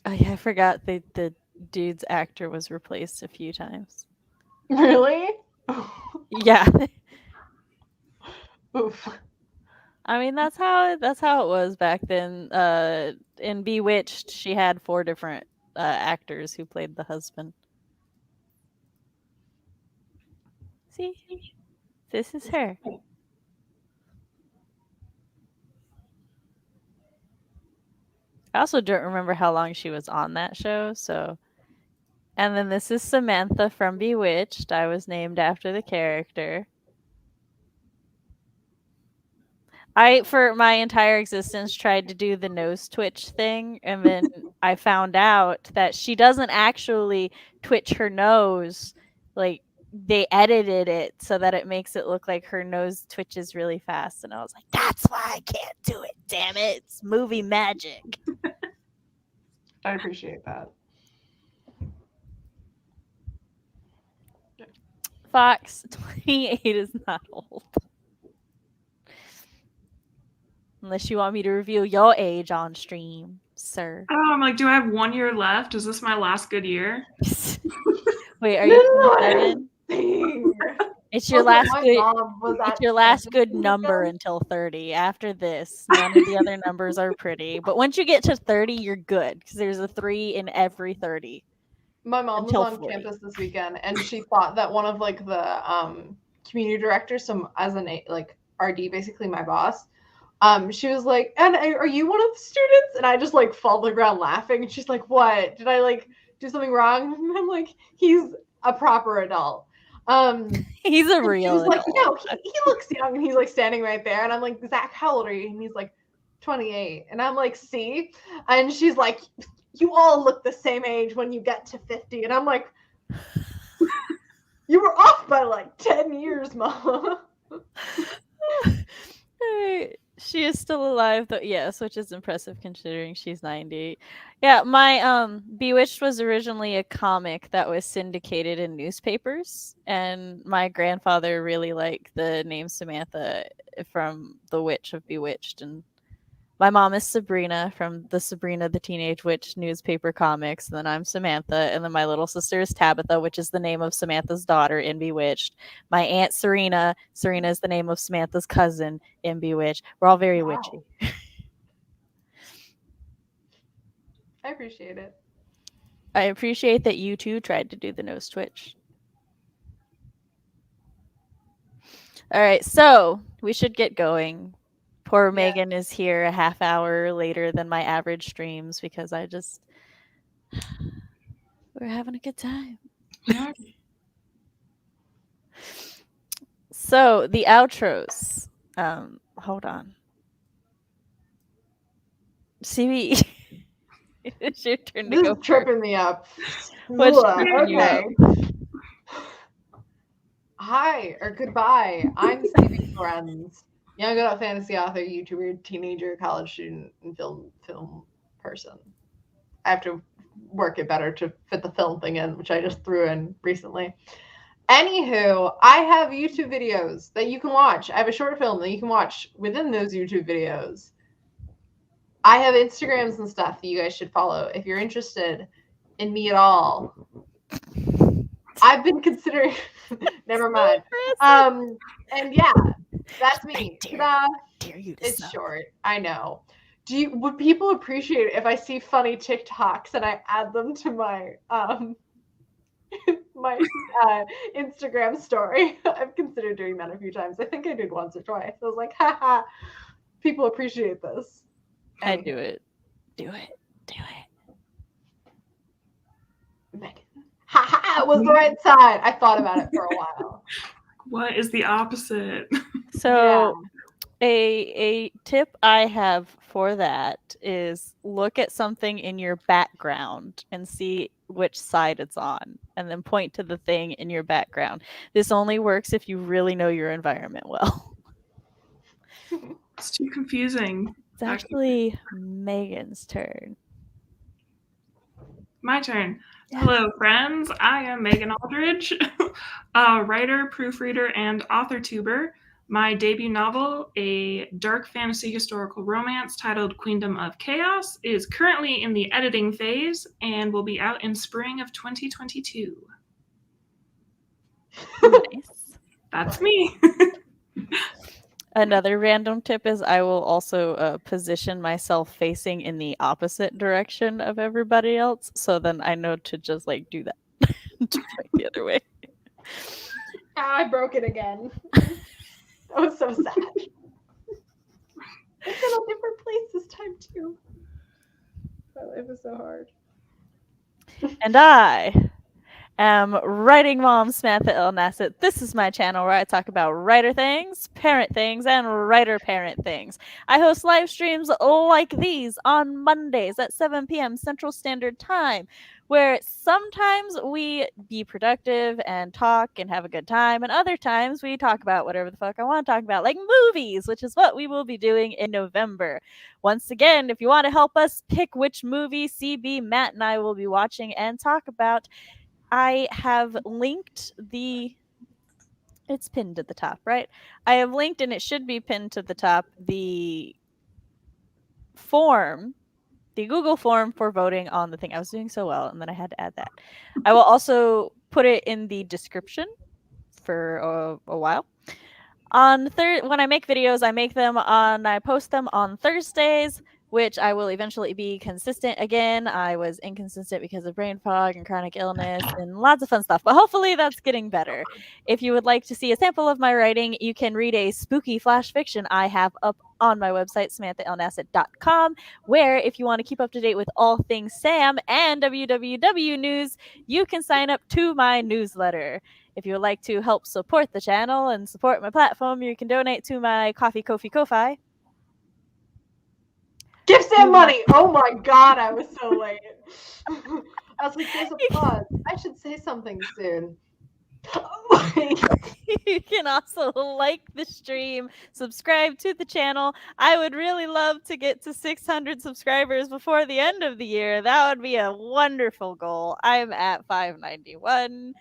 Oh yeah, I forgot the dude's actor was replaced a few times. Really? Yeah. Oof. I mean that's how it was back then. In Bewitched, she had 4 different actors who played the husband. See? This is her. I also don't remember how long she was on that show, so. And then this is Samantha from Bewitched. I was named after the character. I, for my entire existence, tried to do the nose twitch thing, and then I found out that she doesn't actually twitch her nose. Like, they edited it so that it makes it look like her nose twitches really fast. And I was like, that's why I can't do it. Damn it. It's movie magic. I appreciate that. Fox, 28 is not old. Unless you want me to reveal your age on stream, sir. Oh, I'm like, do I have 1 year left? Is this my last good year? Wait, are you 27? It's your Also, last my good. mom was It's at your last campus good this number weekend. until 30. After this, none of the other numbers are pretty. But once you get to 30, you're good because there's a 3 in every 30. My mom was Until on 40. campus this weekend, and she thought that one of like the community directors, so as an like RD, basically my boss, she was like, "And are you one of the students?" And I just like fall to the ground laughing, and she's like, "What? Did I like do something wrong?" And I'm like, "He's a proper adult." He's a and she real was like, adult. "No, he looks young," and he's like standing right there, and I'm like, "Zach, how old are you?" And he's like, 28, and I'm like, "See?" And she's like, "You all look the same age when you get to 50," and I'm like, "You were off by like 10 years, Mama." She is still alive though, yes, which is impressive considering she's 90. Yeah, my Bewitched was originally a comic that was syndicated in newspapers, and my grandfather really liked the name Samantha from The Witch of Bewitched, and My mom is Sabrina from the Sabrina the Teenage Witch newspaper comics, and then I'm Samantha, and then my little sister is Tabitha, which is the name of Samantha's daughter in Bewitched. My aunt Serena is the name of Samantha's cousin in Bewitched. We're all very witchy. I appreciate it. I appreciate that you two tried to do the nose twitch. All right, so we should get going. Poor Megan is here a half hour later than my average streams because we're having a good time. Yeah. So the outros. Hold on. CB, it's your turn to This go is tripping me up. What's Ugh, tripping you okay. Hi or goodbye. I'm C.B. Ferrenz, young adult fantasy author, YouTuber, teenager, college student, and film person. I have to work it better to fit the film thing in, which I just threw in recently. Anywho, I have YouTube videos that you can watch. I have a short film that you can watch within those YouTube videos. I have Instagrams and stuff that you guys should follow if you're interested in me at all. I've been considering. Never mind. And yeah, that's me. Dare you to It's sub. short. I know. Would people appreciate it if I see funny TikToks and I add them to my my Instagram story? I've considered doing that a few times. I think I did once or twice. I was like, haha, people appreciate this. I do it. Do it. Do it. Megan. Haha, it was the right side. I thought about it for a while. What is the opposite? So a tip I have for that is look at something in your background and see which side it's on, and then point to the thing in your background. This only works if you really know your environment well. It's too confusing. It's actually Megan's turn. My turn. Yeah. Hello, friends. I am Megan Aldridge, a writer, proofreader, and author tuber. My debut novel, a dark fantasy historical romance titled Queendom of Chaos, is currently in the editing phase and will be out in spring of 2022. Nice. That's me. Another random tip is I will also position myself facing in the opposite direction of everybody else, so then I know to just like do that, to point the other way. I broke it again. That was so sad. It's in a different place this time too. My life is so hard. And I am writing mom Samantha L. Nasset. This is my channel where I talk about writer things, parent things, and writer parent things. I host live streams like these on Mondays at 7 p.m. Central Standard Time, where sometimes we be productive and talk and have a good time, and other times we talk about whatever the fuck I want to talk about, like movies, which is what we will be doing in November. Once again, if you want to help us pick which movie CB, Matt, and I will be watching and talk about, I have linked it's pinned at the top, right? I have linked, and it should be pinned to the top, the Google form for voting on the thing. I was doing so well, and then I had to add that. I will also put it in the description for a while. When I make videos, I post them on Thursdays, which I will eventually be consistent again. I was inconsistent because of brain fog and chronic illness and lots of fun stuff, but hopefully that's getting better. If you would like to see a sample of my writing, you can read a spooky flash fiction I have up on my website, samanthaalnasset.com, where if you want to keep up to date with all things Sam and WWW news, you can sign up to my newsletter. If you would like to help support the channel and support my platform, you can donate to my Ko-fi. Give Sam money! Oh my god, I was so late. I was like, there's a pause. I should say something soon. You can also like the stream, subscribe to the channel. I would really love to get to 600 subscribers before the end of the year. That would be a wonderful goal. I'm at 591.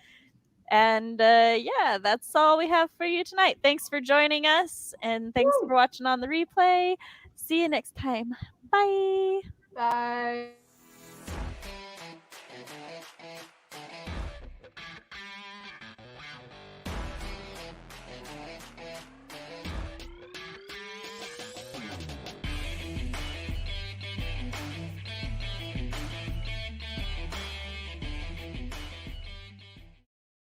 And yeah, that's all we have for you tonight. Thanks for joining us, and thanks for watching on the replay. See you next time. Bye. Bye.